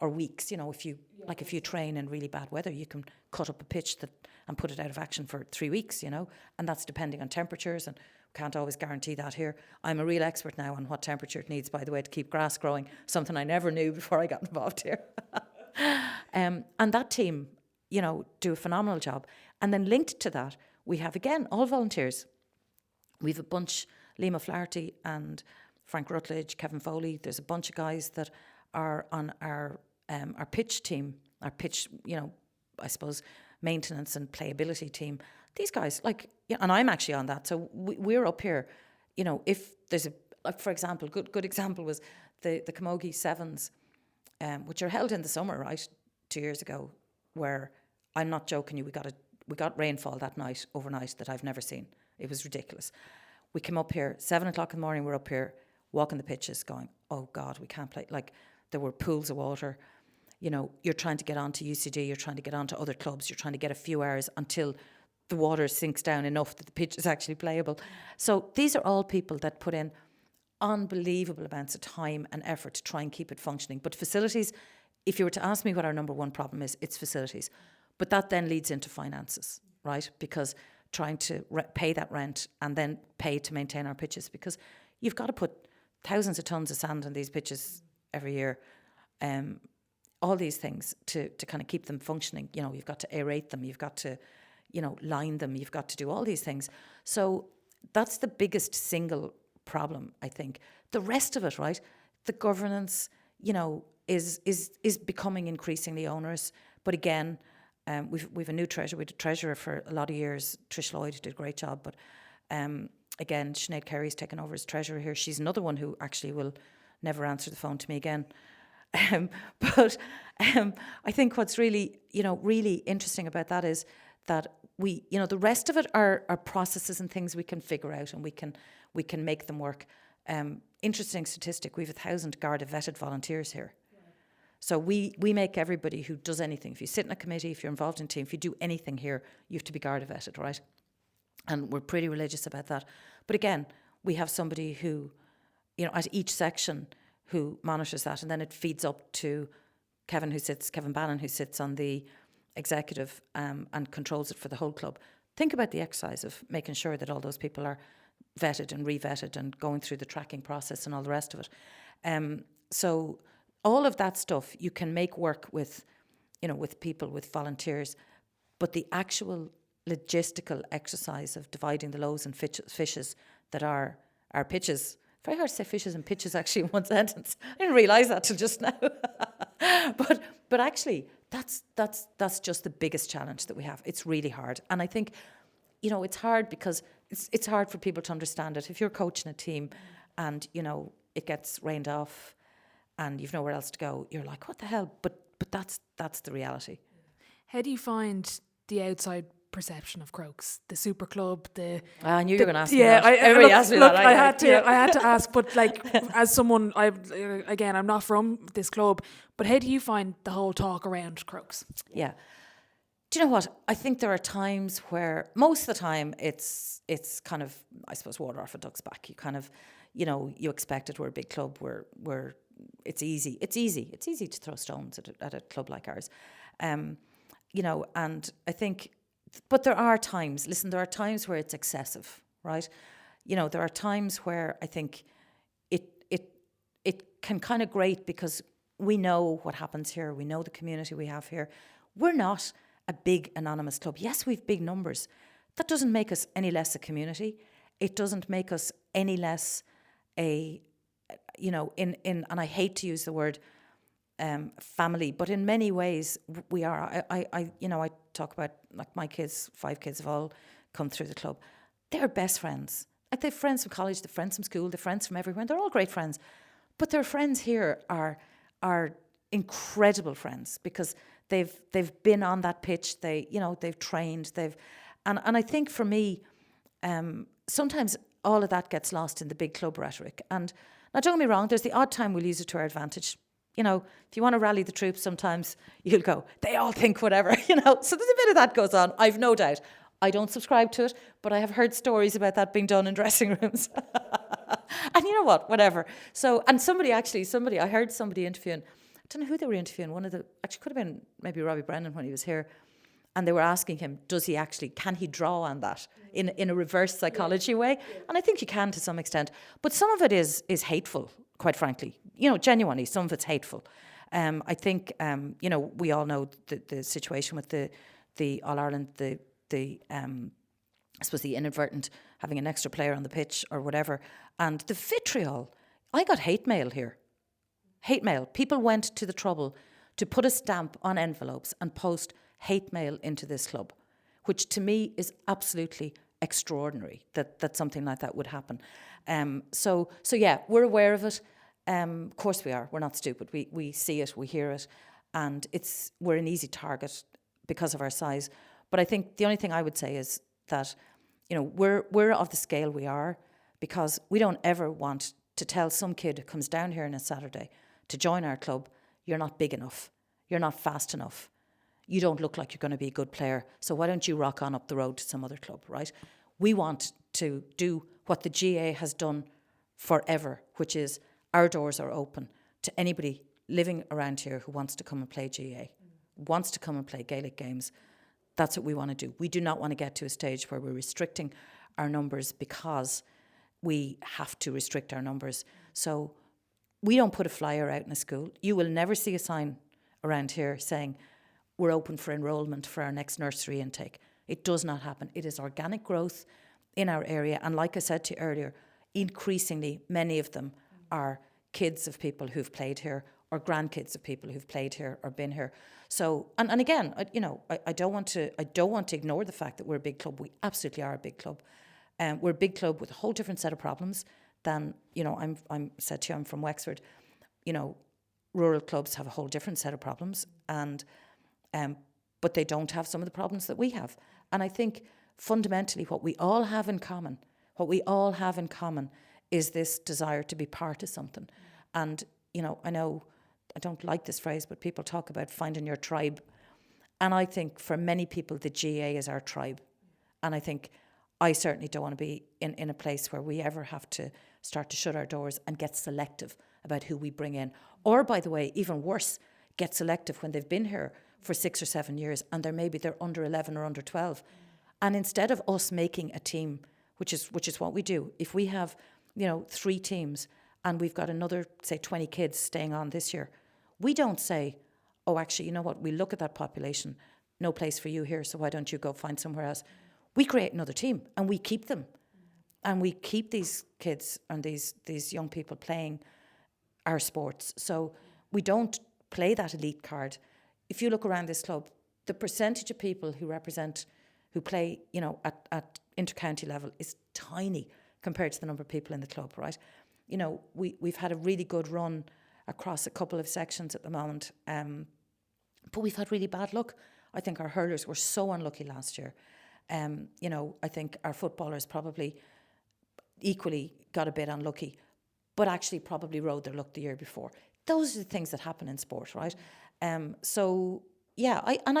Or weeks. If you train in really bad weather, you can cut up a pitch and put it out of action for 3 weeks, and that's depending on temperatures, and can't always guarantee that here. I'm a real expert now on what temperature it needs, by the way, to keep grass growing, something I never knew before I got involved here. And that team, do a phenomenal job. And then linked to that, we have, again, all volunteers. We have a bunch, Liam O'Flaherty and Frank Rutledge, Kevin Foley. There's a bunch of guys that are on our pitch team, our pitch, I suppose, maintenance and playability team. These guys, and I'm actually on that. So we're up here, if there's for example, good example was the Camogie Sevens, which are held in the summer, right, 2 years ago, where, I'm not joking you, we got rainfall that night, overnight, that I've never seen. It was ridiculous. We came up here, 7 o'clock in the morning, we're up here walking the pitches going, oh God, we can't play. There were pools of water. You're trying to get onto UCD, you're trying to get onto other clubs, you're trying to get a few hours until the water sinks down enough that the pitch is actually playable. So these are all people that put in unbelievable amounts of time and effort to try and keep it functioning. But facilities, if you were to ask me what our number one problem is, it's facilities. But that then leads into finances, right? Because trying to pay that rent and then pay to maintain our pitches, because you've got to put thousands of tons of sand on these pitches every year. All these things to kind of keep them functioning. You've got to aerate them, you've got to, line them, you've got to do all these things. So that's the biggest single problem, I think. The rest of it, right, the governance, is becoming increasingly onerous. But again, we've a new treasurer. We had a treasurer for a lot of years, Trish Lloyd, who did a great job. But again, Sinead Carey's taken over as treasurer here. She's another one who actually will never answer the phone to me again. But I think what's really, really interesting about that is that we, the rest of it are processes and things we can figure out, and we can make them work. Interesting statistic: we have 1,000 Garda vetted volunteers here. So we make everybody who does anything. If you sit in a committee, if you're involved in a team, if you do anything here, you have to be Garda vetted, right? And we're pretty religious about that. But again, we have somebody who, at each section, who monitors that, and then it feeds up to Kevin Bannon, who sits on the executive and controls it for the whole club. Think about the exercise of making sure that all those people are vetted and re-vetted and going through the tracking process and all the rest of it. So all of that stuff you can make work with, with people, with volunteers, but the actual logistical exercise of dividing the loaves and fishes that are our pitches. Very hard to say fishes and pitches actually in one sentence. I didn't realise that till just now. But actually, that's just the biggest challenge that we have. It's really hard, and I think, it's hard because it's hard for people to understand it. If you're coaching a team, and it gets rained off, and you've nowhere else to go, you're like, what the hell? But that's the reality. How do you find the outside perception of Crokes, the super club, I knew you were going to ask me that. Everybody asked me that. I had to ask, but as someone, I'm not from this club, but how do you find the whole talk around Crokes? Yeah. Do you know what? I think there are times where, most of the time, it's kind of, I suppose, water off a duck's back. You kind of, you expect it. We're a big club. It's easy to throw stones at a club like ours. And I think, but there are times where it's excessive, right? There are times where I think it can kind of grate, because we know what happens here. We know the community we have here. We're not a big anonymous club. Yes, we've big numbers. That doesn't make us any less a community. It doesn't make us any less and I hate to use the word family, but in many ways we are. I talk about, like, my kids, 5 kids have all come through the club. They're best friends. Like, they're friends from college, they're friends from school, they're friends from everywhere. They're all great friends, but their friends here are incredible friends, because they've been on that pitch. They've trained. And I think for me, sometimes all of that gets lost in the big club rhetoric. And now, don't get me wrong, there's the odd time we'll use it to our advantage. You know, if you want to rally the troops, sometimes you'll go, they all think whatever, you know. So there's a bit of that goes on, I've no doubt. I don't subscribe to it, but I have heard stories about that being done in dressing rooms. And you know what, whatever. So, and I heard somebody interviewing, I don't know who they were interviewing, actually could have been maybe Robbie Brennan when he was here. And they were asking him, can he draw on that in a reverse psychology way? And I think you can to some extent. But some of it is hateful, quite frankly. You know, genuinely, some of it's hateful. I think, you know, we all know the situation with the All-Ireland, I suppose the inadvertent having an extra player on the pitch or whatever. And the vitriol. I got hate mail here. Hate mail. People went to the trouble to put a stamp on envelopes and post hate mail into this club, which to me is absolutely extraordinary that something like that would happen. So yeah, we're aware of it. Of course we are. We're not stupid. We see it, we hear it, and we're an easy target because of our size. But I think the only thing I would say is that, you know, we're of the scale we are because we don't ever want to tell some kid who comes down here on a Saturday to join our club, you're not big enough, you're not fast enough, you don't look like you're going to be a good player, so why don't you rock on up the road to some other club, right? We want to do what the GA has done forever, which is our doors are open to anybody living around here who wants to come and play GA, wants to come and play Gaelic games. That's what we want to do. We do not want to get to a stage where we're restricting our numbers because we have to restrict our numbers. So we don't put a flyer out in a school. You will never see a sign around here saying we're open for enrolment for our next nursery intake. It does not happen. It is organic growth in our area. And like I said to you earlier, increasingly many of them are kids of people who've played here or grandkids of people who've played here or been here. So, and again, I don't want to ignore the fact that we're a big club. We absolutely are a big club. We're a big club with a whole different set of problems than, you know, I'm said to you, I'm from Wexford. You know, rural clubs have a whole different set of problems, and but they don't have some of the problems that we have. And I think fundamentally what we all have in common is this desire to be part of something. And, you know I don't like this phrase, but people talk about finding your tribe. And I think for many people, the GA is our tribe. And I think I certainly don't want to be in a place where we ever have to start to shut our doors and get selective about who we bring in. Or, by the way, even worse, get selective when they've been here for 6 or 7 years and they're under 11 or under 12. And instead of us making a team, which is what we do, if we have, 3 teams and we've got another, say, 20 kids staying on this year, we don't say, oh, actually, you know what, we look at that population, no place for you here, so why don't you go find somewhere else? We create another team and we keep them. And we keep these kids and these young people playing our sports. So we don't play that elite card. If you look around this club, the percentage of people who play, at inter-county level is tiny compared to the number of people in the club, right? We've had a really good run across a couple of sections at the moment, but we've had really bad luck. I think our hurlers were so unlucky last year. I think our footballers probably equally got a bit unlucky, but actually probably rode their luck the year before. Those are the things that happen in sport, right? I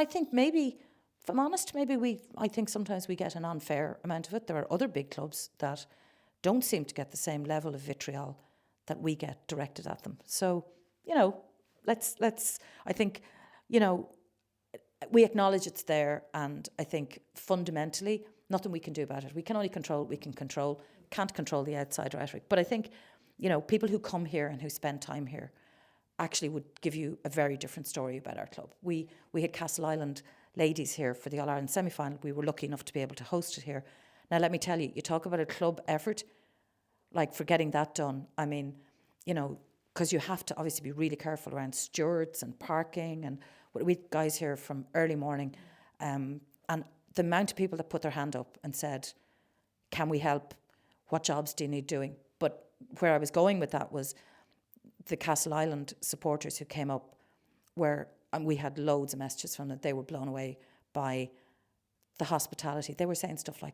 think maybe, if I'm honest, I think sometimes we get an unfair amount of it. There are other big clubs that don't seem to get the same level of vitriol that we get directed at them. So, let's I think, we acknowledge it's there, and I think fundamentally nothing we can do about it. We can only control what we can control. Can't control the outside rhetoric. But I think, people who come here and who spend time here actually would give you a very different story about our club. We had Castle Island ladies here for the All-Ireland semi-final. We were lucky enough to be able to host it here. Now, let me tell you, you talk about a club effort, like for getting that done. I mean, because you have to obviously be really careful around stewards and parking, and we had guys here from early morning, and the amount of people that put their hand up and said, can we help? What jobs do you need doing? But where I was going with that was the Castle Island supporters who came up, and we had loads of messages from them. They were blown away by the hospitality. They were saying stuff like,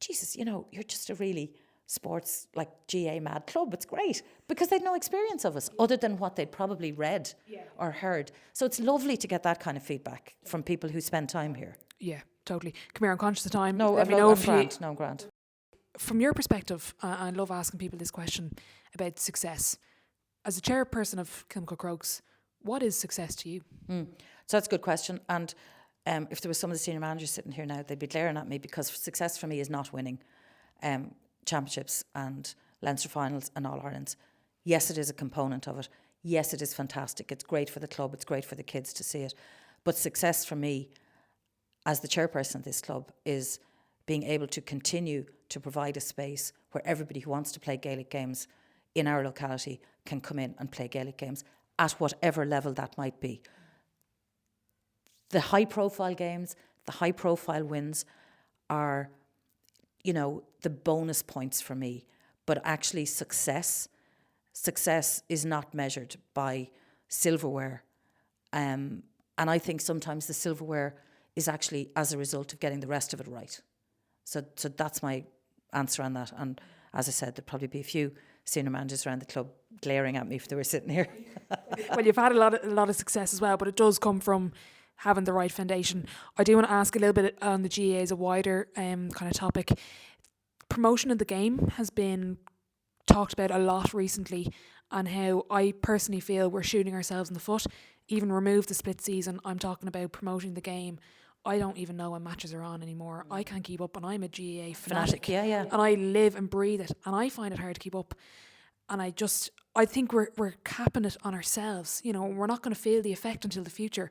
Jesus, you're just a really sports, like GA mad club. It's great because they'd no experience of us other than what they'd probably read or heard. So it's lovely to get that kind of feedback from people who spend time here. Yeah, totally. Come here, I'm conscious of time. No, Let me know I'm if grand. No, I'm grand. From your perspective, I love asking people this question about success. As a chairperson of Kilmacud Crokes, what is success to you? So that's a good question. And if there was some of the senior managers sitting here now, they'd be glaring at me because success for me is not winning championships and Leinster finals and All Irelands. Yes, it is a component of it. Yes, it is fantastic. It's great for the club. It's great for the kids to see it. But success for me, as the chairperson of this club, is being able to continue to provide a space where everybody who wants to play Gaelic games in our locality can come in and play Gaelic games at whatever level that might be. The high-profile games, the high-profile wins are, the bonus points for me. But actually success is not measured by silverware. And I think sometimes the silverware is actually as a result of getting the rest of it right. So that's my answer on that. And as I said, there'd probably be a few senior managers around the club glaring at me if they were sitting here. Well, you've had a lot of success as well, but it does come from having the right foundation. I do want to ask a little bit on the GAA as a wider kind of topic. Promotion of the game has been talked about a lot recently, and how I personally feel we're shooting ourselves in the foot. Even remove the split season, I'm talking about promoting the game. I don't even know when matches are on anymore. I can't keep up, and I'm a GAA fanatic. Yeah. And I live and breathe it, and I find it hard to keep up. And I think we're capping it on ourselves. We're not going to feel the effect until the future.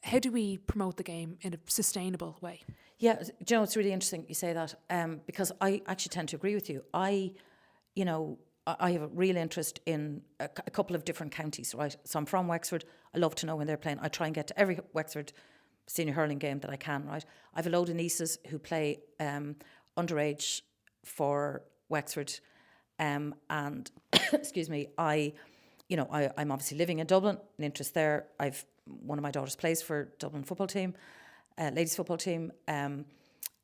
How do we promote the game in a sustainable way? Yeah, it's really interesting you say that, because I actually tend to agree with you. I have a real interest in a couple of different counties, right? So I'm from Wexford. I love to know when they're playing. I try and get to every Wexford senior hurling game that I can, right? I have a load of nieces who play underage for Wexford, and excuse me, I'm obviously living in Dublin, an interest there. One of my daughters plays for Dublin football team, ladies football team, and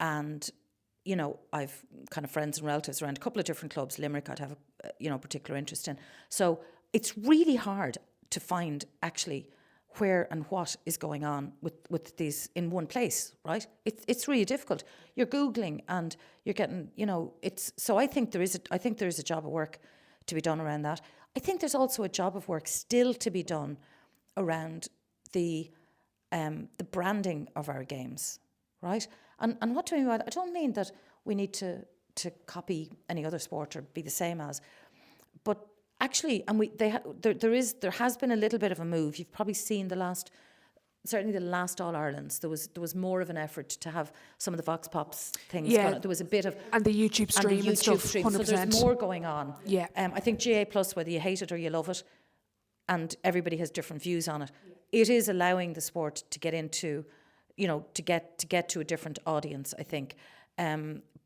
I've kind of friends and relatives around a couple of different clubs. Limerick, I'd have a particular interest in. So it's really hard to find actually where and what is going on with these in one place, right? It's really difficult. You're Googling and you're getting, it's. So I think there is a job of work to be done around that. I think there's also a job of work still to be done around the branding of our games, right? And what do I mean by that? I don't mean that we need to copy any other sport or be the same as, but actually, and there has been a little bit of a move. You've probably seen certainly the last All Irelands. There was more of an effort to have some of the Vox Pops things. Yeah, there was a bit of and the YouTube stream and stuff. 100%. So there's more going on. Yeah, I think GA Plus, whether you hate it or you love it, and everybody has different views on it. It is allowing the sport to get into, to get to a different audience, I think.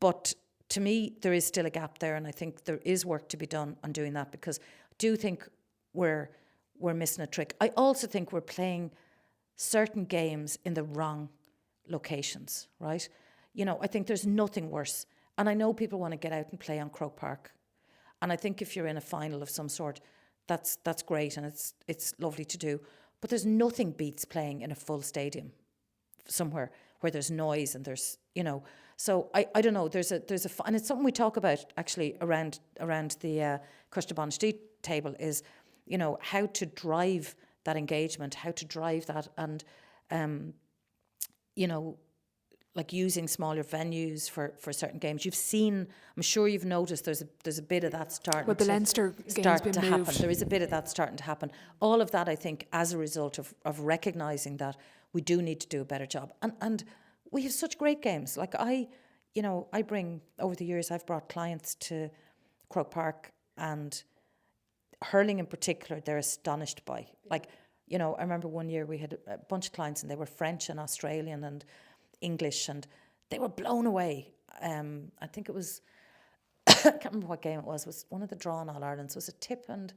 But to me, there is still a gap there, and I think there is work to be done on doing that, because I do think we're missing a trick. I also think we're playing certain games in the wrong locations, right? I think there's nothing worse. And I know people want to get out and play on Croke Park. And I think if you're in a final of some sort, that's great, and it's lovely to do. But there's nothing beats playing in a full stadium somewhere where there's noise and there's, So I don't know. There's a and it's something we talk about actually around the Coiste Bainistí table is, how to drive that engagement, how to drive that, and like using smaller venues for certain games. You've seen, I'm sure you've noticed, there's a bit of that starting. But the Leinster game's been happen. moved. There is a bit of that starting to happen. All of that, I think, as a result of recognising that we do need to do a better job. And we have such great games. Like I bring, over the years, I've brought clients to Croke Park, and hurling in particular, they're astonished by. Like, I remember one year we had a bunch of clients, and they were French and Australian and English, and they were blown away. I think it was, I can't remember what game it was one of the drawn All Irelands. Was it Tip and,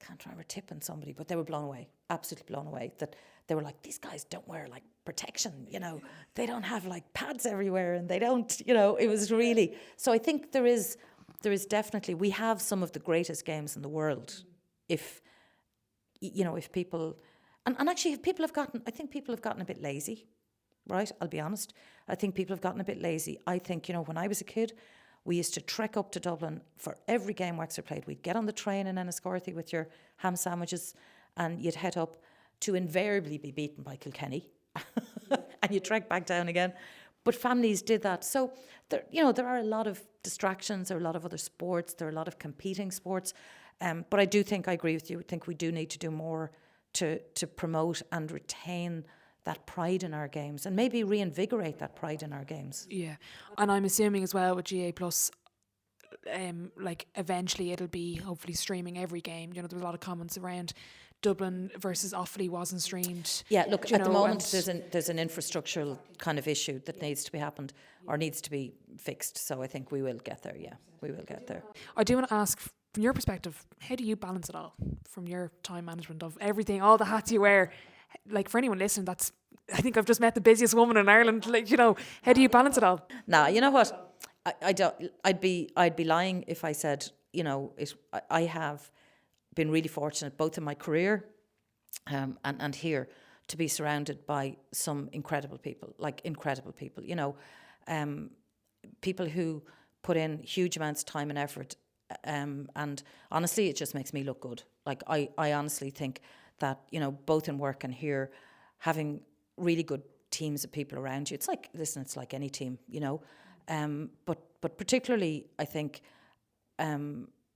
can't remember, Tip and somebody, but they were blown away, absolutely blown away, that they were like, these guys don't wear like protection, they don't have like pads everywhere, and they don't, it was really, so I think there is definitely, we have some of the greatest games in the world. If people, and actually if people have gotten, I think people have gotten a bit lazy, right? I'll be honest. I think people have gotten a bit lazy. I think, when I was a kid, we used to trek up to Dublin for every game Wexford played. We'd get on the train in Enniscorthy with your ham sandwiches, and you'd head up to invariably be beaten by Kilkenny. And you trek back down again. But families did that. So, there are a lot of distractions. There are a lot of other sports. There are a lot of competing sports. But I do think, I agree with you, I think we do need to do more to promote and retain that pride in our games, and maybe reinvigorate that pride in our games. Yeah. And I'm assuming as well with GA Plus, like eventually it'll be hopefully streaming every game. There was a lot of comments around Dublin versus Offaly wasn't streamed. Yeah, look, at the moment there's an infrastructural kind of issue that needs to be happened or needs to be fixed. So I think we will get there. Yeah, we will get there. I do want to ask, from your perspective, how do you balance it all? From your time management of everything, all the hats you wear. Like, for anyone listening, I think I've just met the busiest woman in Ireland. Like, how do you balance it all? Nah, you know what? I don't. I'd be lying if I said, I have been really fortunate both in my career and here to be surrounded by some incredible people, people who put in huge amounts of time and effort, and honestly it just makes me look good. Like I honestly think that, both in work and here, having really good teams of people around you, it's like any team, but particularly I think,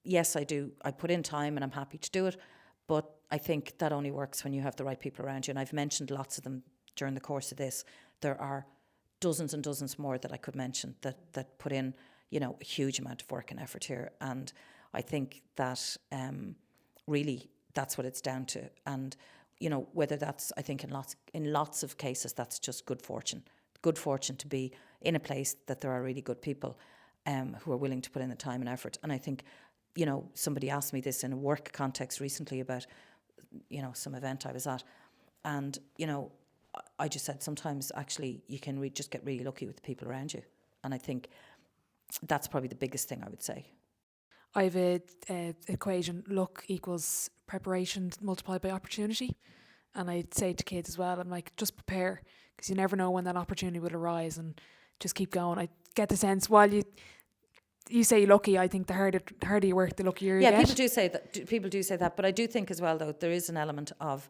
yes, I do. I put in time and I'm happy to do it. But I think that only works when you have the right people around you. And I've mentioned lots of them during the course of this. There are dozens and dozens more that I could mention that put in, a huge amount of work and effort here. And I think that really that's what it's down to. And, whether that's, I think in lots of cases, that's just good fortune to be in a place that there are really good people who are willing to put in the time and effort. And I think, somebody asked me this in a work context recently about, some event I was at. And, I just said sometimes actually you can just get really lucky with the people around you. And I think that's probably the biggest thing I would say. I have a equation, luck equals preparation multiplied by opportunity. And I'd say to kids as well, I'm like, just prepare, because you never know when that opportunity will arise, and just keep going. I get the sense while you say lucky, I think the harder you work, the luckier you get. Yeah, people do say that, but I do think as well, though, there is an element of,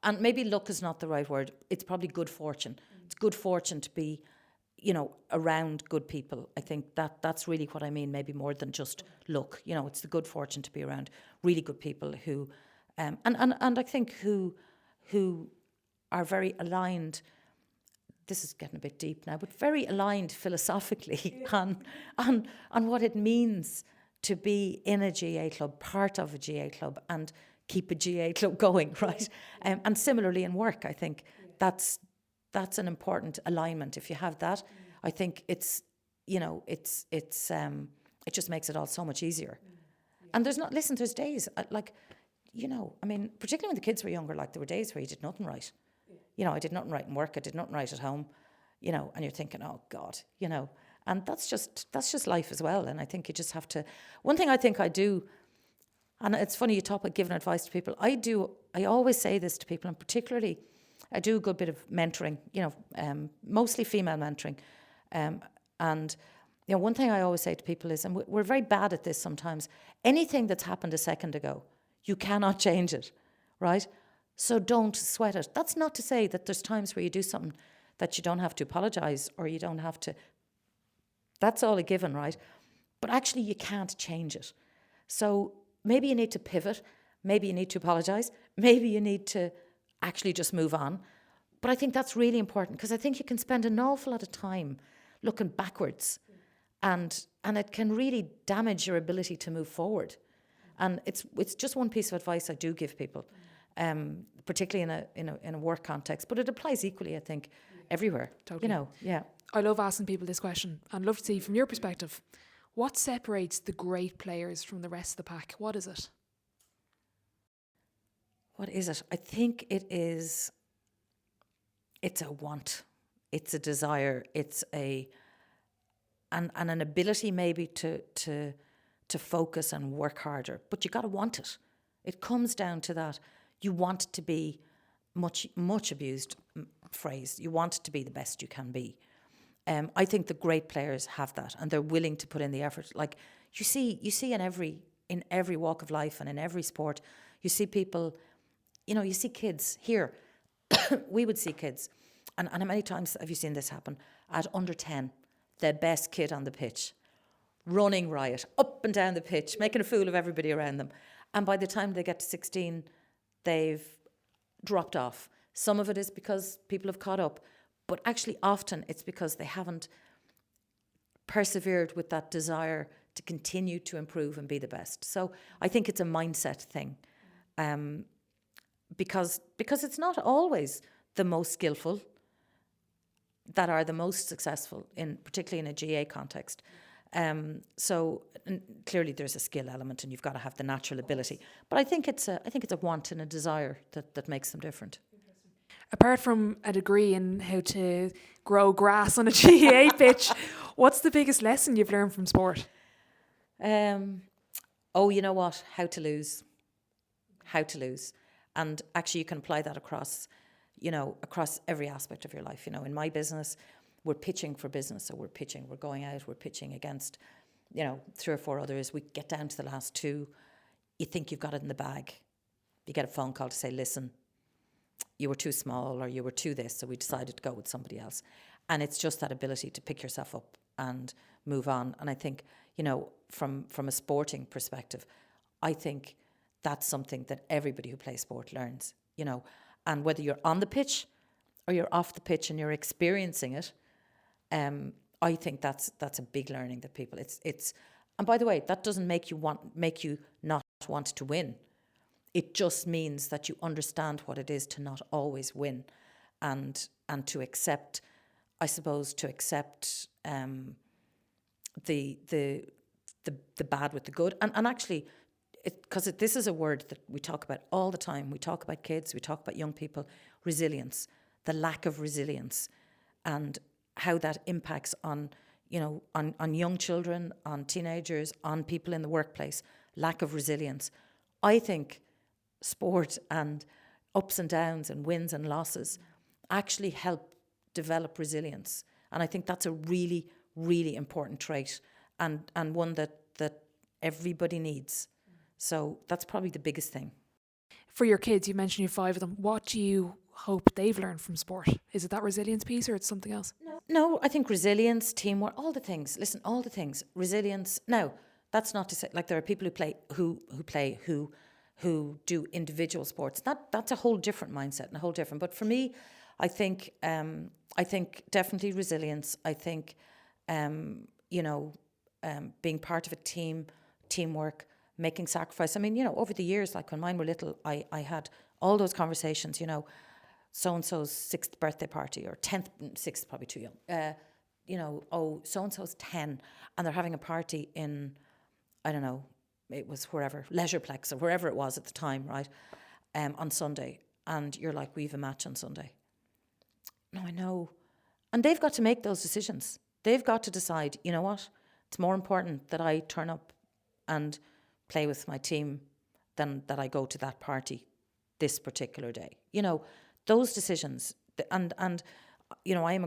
and maybe luck is not the right word. It's probably good fortune. It's good fortune to be, around good people. I think that's really what I mean, maybe more than just luck. It's the good fortune to be around really good people who, and I think who are very aligned. This is getting a bit deep now, but very aligned philosophically on what it means to be in a GA club, part of a GA club, and keep a GA club going, right? And similarly in work, I think that's an important alignment. If you have that, I think it just makes it all so much easier. And there's days particularly when the kids were younger, like there were days where you did nothing right. I did nothing right in work, I did nothing right at home, and you're thinking, oh God, and that's just life as well. And I think you just have to, one thing I think I do, and it's funny you talk about giving advice to people, I always say this to people, and particularly I do a good bit of mentoring, mostly female mentoring, and one thing I always say to people is, and we're very bad at this sometimes, anything that's happened a second ago, you cannot change it, right? So don't sweat it. That's not to say that there's times where you do something that you don't have to apologise, or you don't have to, that's all a given, right? But actually you can't change it. So maybe you need to pivot, maybe you need to apologise, maybe you need to actually just move on. But I think that's really important, because I think you can spend an awful lot of time looking backwards, and it can really damage your ability to move forward. And it's just one piece of advice I do give people, particularly in a work context, but it applies equally, I think, everywhere. Totally. Yeah. I love asking people this question, and love to see from your perspective, what separates the great players from the rest of the pack? What is it? What is it? I think it is it's a want, it's a desire, it's and an ability maybe to focus and work harder. But you got to want it. It comes down to that. You want to be much abused phrase. You want to be the best you can be. I think the great players have that, and they're willing to put in the effort. Like you see in every walk of life and in every sport, you see people. You see kids here. We would see kids, and how many times have you seen this happen? At under 10, the best kid on the pitch, running riot up and down the pitch, making a fool of everybody around them, and by the time they get to 16, they've dropped off. Some of it is because people have caught up, but actually often it's because they haven't persevered with that desire to continue to improve and be the best. So I think it's a mindset thing, because it's not always the most skillful that are the most successful, particularly in a GA context. So clearly there's a skill element, and you've got to have the natural ability. But I think it's a want and a desire that makes them different. Apart from a degree in how to grow grass on a GA pitch, what's the biggest lesson you've learned from sport? You know what? How to lose. And actually you can apply that across every aspect of your life. In my business, we're pitching for business. So we're going out, we're pitching against, 3 or 4 others. We get down to the last 2. You think you've got it in the bag. You get a phone call to say, listen, you were too small or you were too this, so we decided to go with somebody else. And it's just that ability to pick yourself up and move on. And I think, from a sporting perspective, I think that's something that everybody who plays sport learns, and whether you're on the pitch or you're off the pitch and you're experiencing it, I think that's a big learning that people, and by the way, that doesn't make you not want to win. It just means that you understand what it is to not always win, and to accept, I suppose, the bad with the good, and actually, because this is a word that we talk about all the time. We talk about kids, we talk about young people, resilience, the lack of resilience, and how that impacts on young children, on teenagers, on people in the workplace. Lack of resilience. I think sport and ups and downs and wins and losses actually help develop resilience. And I think that's a really, really important trait, and one that everybody needs. So that's probably the biggest thing. For your kids, you mentioned you have 5 of them. What do you hope they've learned from sport? Is it that resilience piece or it's something else? No, I think resilience, teamwork, all the things. Listen, all the things. Resilience. Now, that's not to say, like, there are people who do individual sports. That's a whole different mindset and a whole different. But for me, I think definitely resilience. I think being part of a team, teamwork, making sacrifice. I mean, over the years, like when mine were little, I had all those conversations. So-and-so's 6th birthday party, or 10th, 6th probably too young. So-and-so's 10 and they're having a party in, I don't know, it was wherever, Leisureplex or wherever it was at the time, right, on Sunday. And you're like, we have a match on Sunday. No, I know. And they've got to make those decisions. They've got to decide, you know what, it's more important that I turn up and play with my team than that I go to that party this particular day. Those decisions, and I am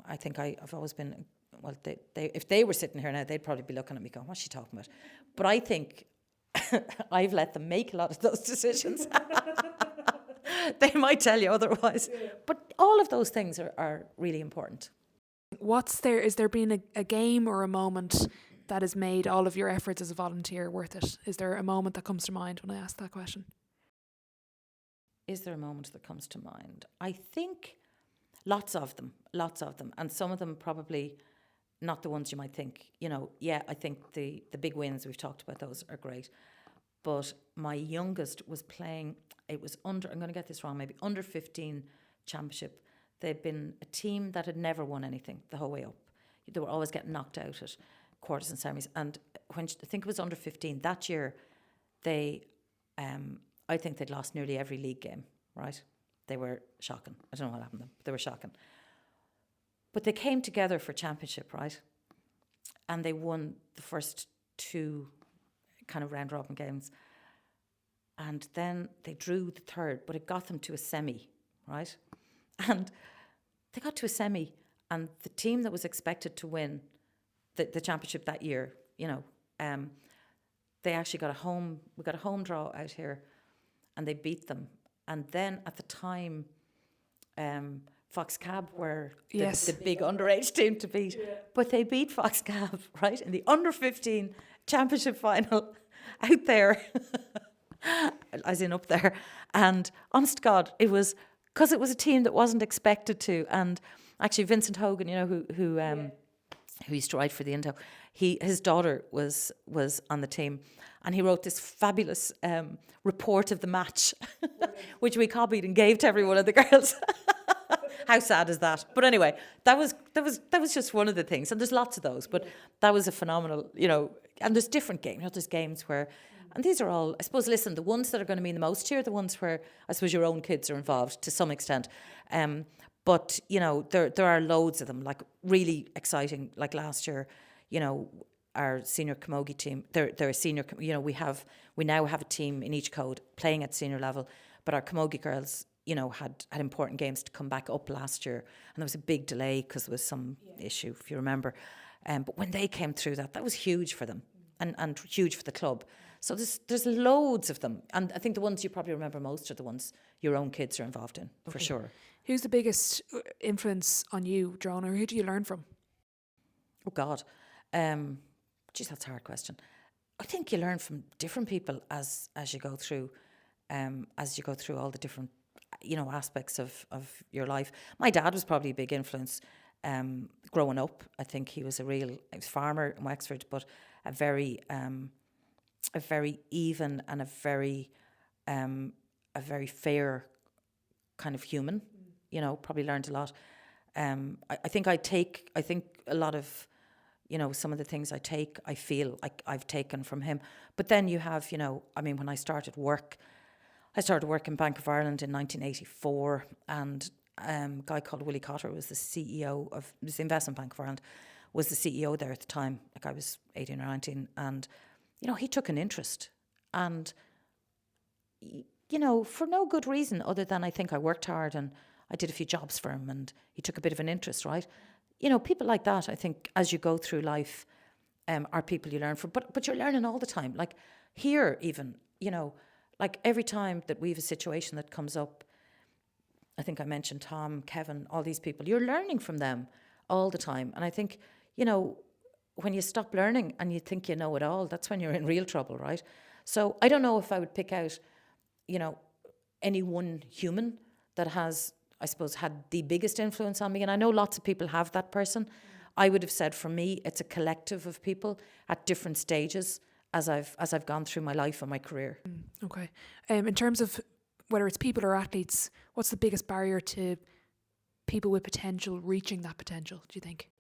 I think I've always been, well, they if they were sitting here now, they'd probably be looking at me going, what's she talking about? But I think I've let them make a lot of those decisions. They might tell you otherwise. Yeah. But all of those things are really important. Is there been a game or a moment that has made all of your efforts as a volunteer worth it? Is there a moment that comes to mind when I ask that question? Is there a moment that comes to mind? I think lots of them. And some of them probably not the ones you might think. I think the big wins, we've talked about those, are great. But my youngest was playing, it was I'm going to get this wrong, maybe under 15 championship. They'd been a team that had never won anything the whole way up. They were always getting knocked out at quarters and semis. And when I think it was under 15, that year, I think they'd lost nearly every league game, right? They were shocking. I don't know what happened to them. They were shocking. But they came together for championship, right? And they won the first 2 kind of round robin games. And then they drew the third, but it got them to a semi, right? And they got to a semi, and the team that was expected to win the championship that year, they actually we got a home draw out here, and they beat them. And then at the time, Fox Cab were the big underage team to beat. Yeah. But they beat Fox Cab, right, in the under-15 championship final out there, as in up there. And honest to God, it was because it was a team that wasn't expected to. And actually, Vincent Hogan, who used to write for the Indo, his daughter was on the team, and he wrote this fabulous report of the match, which we copied and gave to every one of the girls. How sad is that? But anyway, that was just one of the things, and there's lots of those. But that was a phenomenal, And there's different games. There's games where, and these are all, I suppose. Listen, the ones that are going to mean the most here are the ones where I suppose your own kids are involved to some extent. But there are loads of them, like really exciting. Like last year, our senior camogie team. They're a senior. We now have a team in each code playing at senior level, but our camogie girls, had important games to come back up last year, and there was a big delay because there was some issue, if you remember. But when they came through that was huge for them and huge for the club. So there's loads of them, and I think the ones you probably remember most are the ones your own kids are involved in, for sure. Who's the biggest influence on you, Joan, or who do you learn from? Oh God, geez, that's a hard question. I think you learn from different people as you go through all the different aspects of your life. My dad was probably a big influence growing up. I think he was a farmer in Wexford, but a very even and a very fair kind of human. Probably learned a lot. I think a lot of some of the things I feel like I've taken from him. But then you have when I started work in Bank of Ireland in 1984, and a guy called Willie Cotter was the CEO of the Investment Bank of Ireland, was the CEO there at the time. Like I was 18 or 19, and he took an interest, and for no good reason other than I think I worked hard and I did a few jobs for him, and he took a bit of an interest, right? People like that, I think, as you go through life, are people you learn from. But you're learning all the time. Like here, even, like every time that we have a situation that comes up, I think I mentioned Tom, Kevin, all these people, you're learning from them all the time. And I think, when you stop learning and you think you know it all, that's when you're in real trouble, right? So I don't know if I would pick out, any one human that has, I suppose, had the biggest influence on me. And I know lots of people have that person. I would have said for me, it's a collective of people at different stages as I've gone through my life and my career. Okay. In terms of whether it's people or athletes, what's the biggest barrier to people with potential reaching that potential, do you think?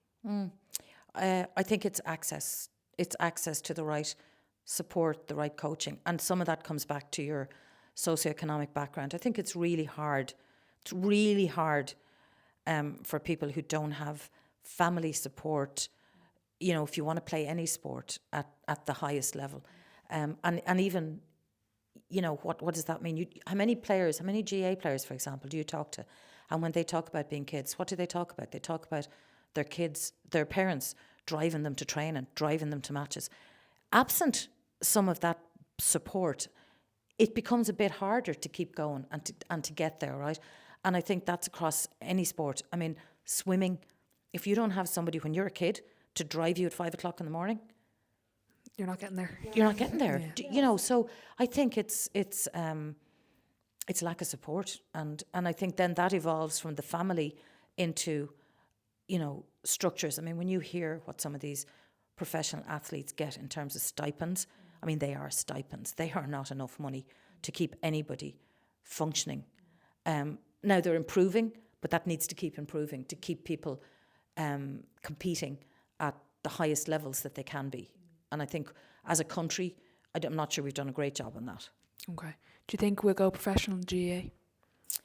I think it's access. It's access to the right support, the right coaching. And some of that comes back to your socioeconomic background. I think it's really hard. It's really hard for people who don't have family support, if you want to play any sport at the highest level. And even, what does that mean? How many GA players, for example, do you talk to? And when they talk about being kids, what do they talk about? They talk about their kids, their parents driving them to training, driving them to matches. Absent some of that support, it becomes a bit harder to keep going and to get there, right? And I think that's across any sport. I mean, swimming, if you don't have somebody when you're a kid to drive you at 5 o'clock in the morning, you're not getting there. You're not getting there. Yeah. So I think it's lack of support, and I think then that evolves from the family into, structures. I mean, when you hear what some of these professional athletes get in terms of stipends, I mean, they are stipends. They are not enough money to keep anybody functioning. Now they're improving, but that needs to keep improving to keep people competing at the highest levels that they can be. And I think as a country, I'm not sure we've done a great job on that. Okay. Do you think we'll go professional in GAA?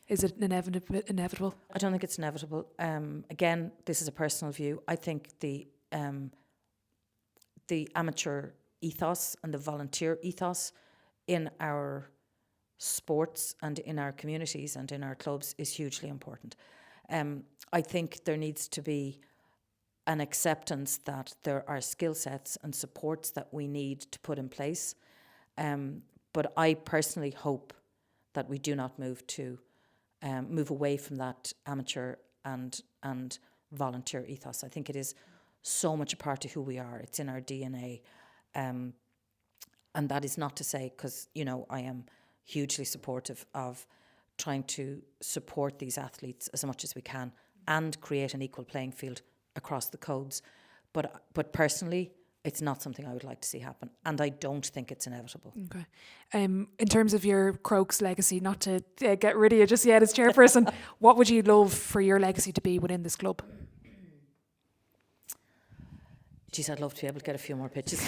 Is it inevitable? I don't think it's inevitable. Again, this is a personal view. I think the amateur ethos and the volunteer ethos in our sports and in our communities and in our clubs is hugely important. I think there needs to be an acceptance that there are skill sets and supports that we need to put in place. But I personally hope that we do not move away from that amateur and volunteer ethos. I think it is so much a part of who we are. It's in our DNA. And that is not to say, because, I am hugely supportive of trying to support these athletes as much as we can and create an equal playing field across the codes. But personally, it's not something I would like to see happen. And I don't think it's inevitable. Okay. In terms of your Crokes legacy, not to get rid of you just yet as chairperson, what would you love for your legacy to be within this club? Geez, I'd love to be able to get a few more pitches.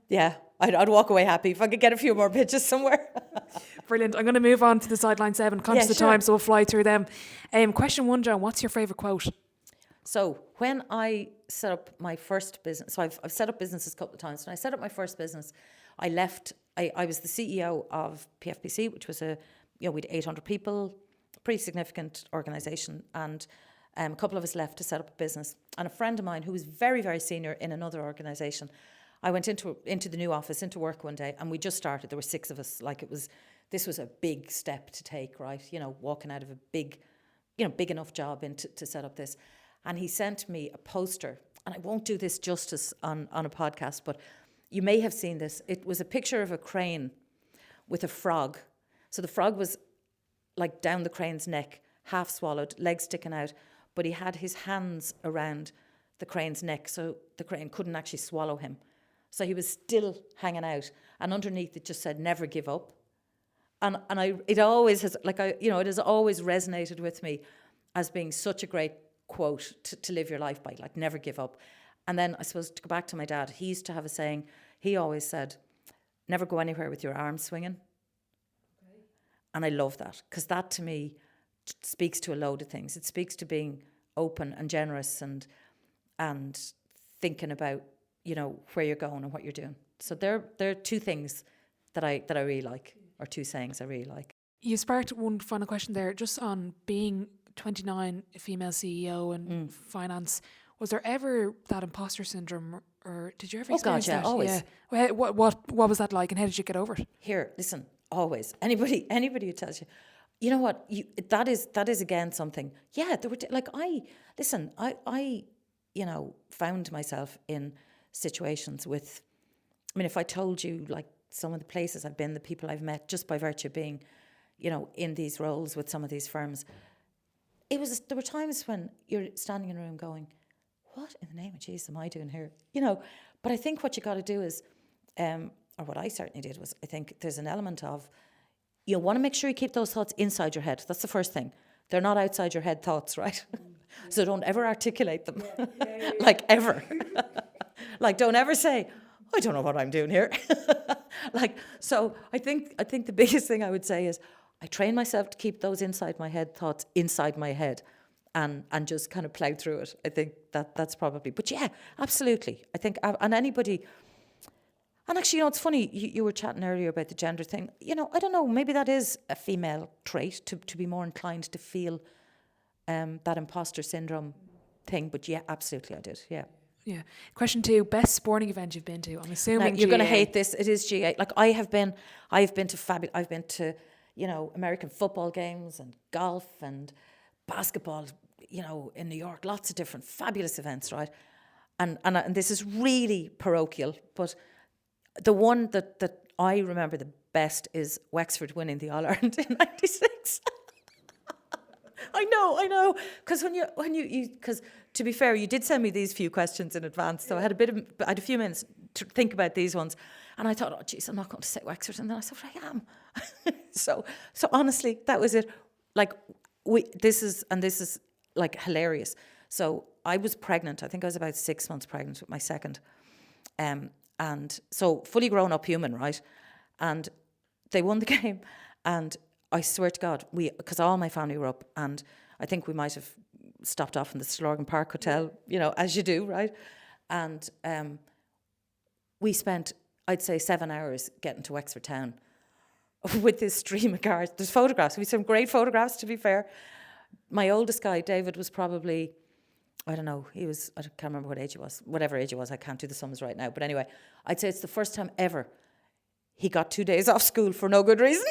Yeah, I'd walk away happy if I could get a few more pitches somewhere. Brilliant. I'm going to move on to the sideline 7, conscious of time, so we'll fly through them. Question 1, Joan, what's your favourite quote? So when I set up my first business, so I've set up businesses a couple of times. When I set up my first business, I was the CEO of PFPC, which was we had 800 people, pretty significant organisation, and a couple of us left to set up a business. And a friend of mine who was very, very senior in another organisation, I went into the new office, into work one day, and we just started. There were 6 of us. This was a big step to take, right? Walking out of a big enough job to set up this. And he sent me a poster, and I won't do this justice on a podcast, but you may have seen this. It was a picture of a crane with a frog. So the frog was like down the crane's neck, half swallowed, legs sticking out, but he had his hands around the crane's neck, so the crane couldn't actually swallow him. So he was still hanging out, and underneath it just said, "Never give up." And it always has, it has always resonated with me as being such a great quote to live your life by, never give up. And then I suppose to go back to my dad, he used to have a saying. He always said, "Never go anywhere with your arms swinging." Okay. And I love that, because that to me speaks to a load of things. It speaks to being open and generous and thinking about where you're going and what you're doing. So there are 2 things that I really like, or 2 sayings I really like. You sparked one final question there, just on being 29, a female CEO and finance. Was there ever that imposter syndrome, or did you ever experience that? Always. Yeah. What was that like, and how did you get over it? Here, listen, always. Anybody who tells you, you know what, that is again something. Yeah, there were I found myself in situations with, if I told you some of the places I've been, the people I've met, just by virtue of being, in these roles with some of these firms, there were times when you're standing in a room going, what in the name of Jesus am I doing here? But I think what you got to do is, or what I certainly did was, I think there's an element of, you want to make sure you keep those thoughts inside your head. That's the first thing. They're not outside your head thoughts, right? So don't ever articulate them, ever. Don't ever say, I don't know what I'm doing here. So I think the biggest thing I would say is I train myself to keep those inside my head thoughts inside my head and just kind of plow through it. I think that's probably, but yeah, absolutely. I think, and anybody, and actually, it's funny, you were chatting earlier about the gender thing. I don't know, maybe that is a female trait to be more inclined to feel that imposter syndrome thing. But yeah, absolutely I did, yeah. Yeah. Question 2, best sporting event you've been to? I'm assuming now, you're going to hate this. It is GA. I've been to American football games and golf and basketball, in New York, lots of different fabulous events, right? And this is really parochial, but the one that I remember the best is Wexford winning the All-Ireland in 96. I know. Because because to be fair, you did send me these few questions in advance, so I had a few minutes to think about these ones, and I thought, oh geez, I'm not going to say Wexford, and then I said, I am. so honestly, that was it. This is hilarious. So I was pregnant. I think I was about 6 months pregnant with my second, and And so fully grown up human, right? And they won the game. And I swear to God, because all my family were up, and I think we might have stopped off in the Stillorgan Park Hotel, as you do, right? And we spent, I'd say, 7 hours getting to Wexford town with this stream of cars. There's photographs. We had some great photographs, to be fair. My oldest guy, David, was probably, I don't know, I can't remember what age he was. Whatever age he was, I can't do the sums right now. But anyway, I'd say it's the first time ever he got 2 days off school for no good reason.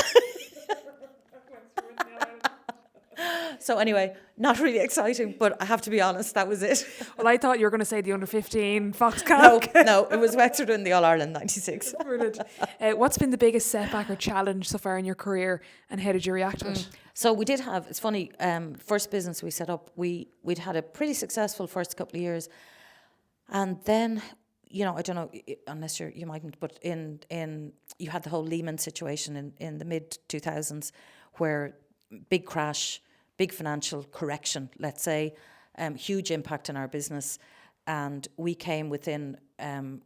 So anyway, not really exciting, but I have to be honest, that was it. Well, I thought you were going to say the under-15 Foxcal. No, it was Wexford in the All-Ireland 96. Brilliant. What's been the biggest setback or challenge so far in your career, and how did you react to it? So we did have, it's funny, first business we set up, we'd had a pretty successful first couple of years. And then, I don't know, unless you mightn't, but you had the whole Lehman situation in the mid-2000s, where big crash, big financial correction, let's say, huge impact on our business. And we came within a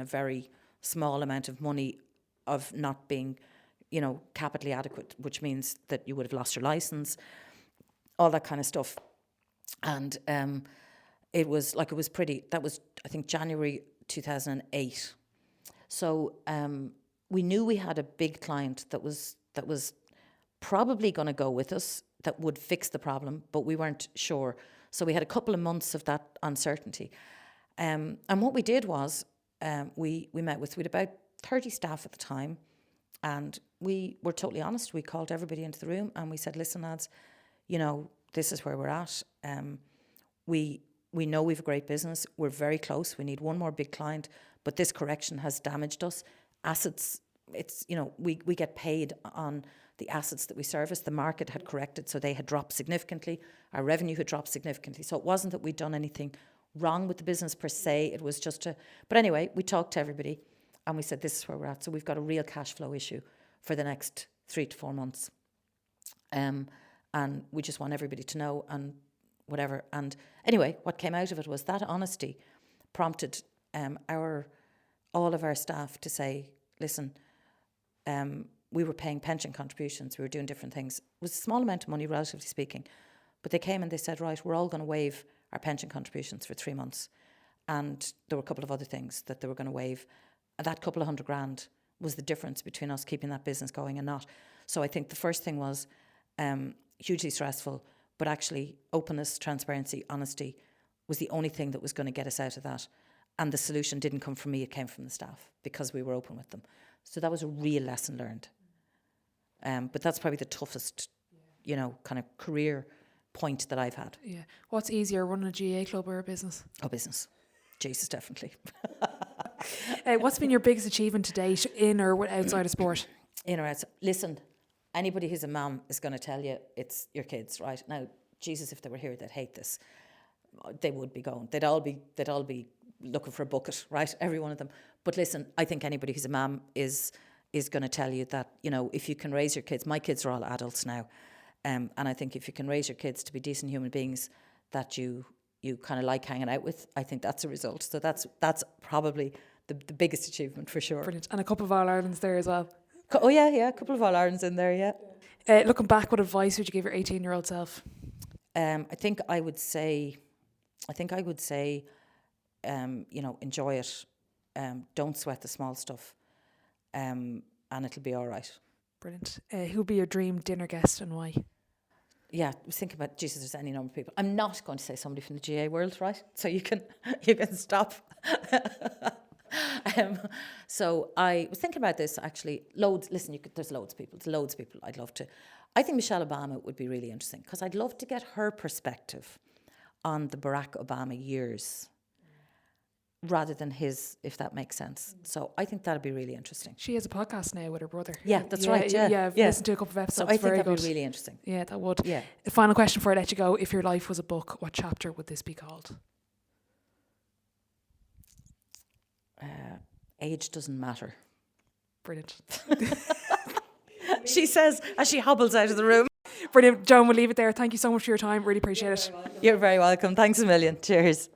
very small amount of money of not being, capitally adequate, which means that you would have lost your license, all that kind of stuff. And that was, I think, January 2008. So we knew we had a big client that was probably going to go with us, that would fix the problem, but we weren't sure. So we had a couple of months of that uncertainty. And what we did was we met with about 30 staff at the time, and we were totally honest. We called everybody into the room and we said, listen, lads, this is where we're at. We know we've a great business. We're very close. We need one more big client, but this correction has damaged us. Assets, we get paid on the assets that we service. The market had corrected, so they had dropped significantly. Our revenue had dropped significantly. So it wasn't that we'd done anything wrong with the business per se. It was just but anyway, we talked to everybody and we said, this is where we're at. So we've got a real cash flow issue for the next 3 to 4 months. And we just want everybody to know and whatever. And anyway, what came out of it was that honesty prompted all of our staff to say, listen, we were paying pension contributions, we were doing different things. It was a small amount of money, relatively speaking. But they came and they said, right, we're all going to waive our pension contributions for 3 months. And there were a couple of other things that they were going to waive. And that couple of $100,000 was the difference between us keeping that business going and not. So I think the first thing was hugely stressful, but actually openness, transparency, honesty was the only thing that was going to get us out of that. And the solution didn't come from me, it came from the staff, because we were open with them. So that was a real lesson learned. But that's probably the toughest, kind of career point that I've had. Yeah. What's easier, running a GA club or a business? Oh, business. Jesus, definitely. What's been your biggest achievement to date, in or outside of sport? In or outside. Listen, anybody who's a mum is going to tell you it's your kids, right? Now, Jesus, if they were here, they'd hate this. They would be going. They'd all be looking for a bucket, right? Every one of them. But listen, I think anybody who's a mum is going to tell you that, if you can raise your kids, my kids are all adults now, and I think if you can raise your kids to be decent human beings that you kind of like hanging out with, I think that's a result. So that's probably the biggest achievement for sure. Brilliant. And a couple of All-Irelands there as well. Oh yeah, a couple of All-Irelands in there, yeah. Looking back, what advice would you give your 18-year-old self? I think I would say, enjoy it. Don't sweat the small stuff. And it'll be all right. Brilliant. Who would be your dream dinner guest and why? Yeah, I was thinking about, Jesus, there's any number of people. I'm not going to say somebody from the GA world, right? So you can stop. So I was thinking about this actually. There's loads of people. There's loads of people I'd love to. I think Michelle Obama would be really interesting because I'd love to get her perspective on the Barack Obama years rather than his, if that makes sense. So I think that'd be really interesting. She has a podcast now with her brother. Yeah, that's right. Yeah, I've listened to a couple of episodes. So I think that'd be really interesting. Yeah, that would. Yeah. The final question before I let you go: if your life was a book, what chapter would this be called? Age doesn't matter. Brilliant. She says as she hobbles out of the room. Brilliant. Joan, we'll leave it there. Thank you so much for your time. Really appreciate it. You're very welcome. Thanks a million. Cheers.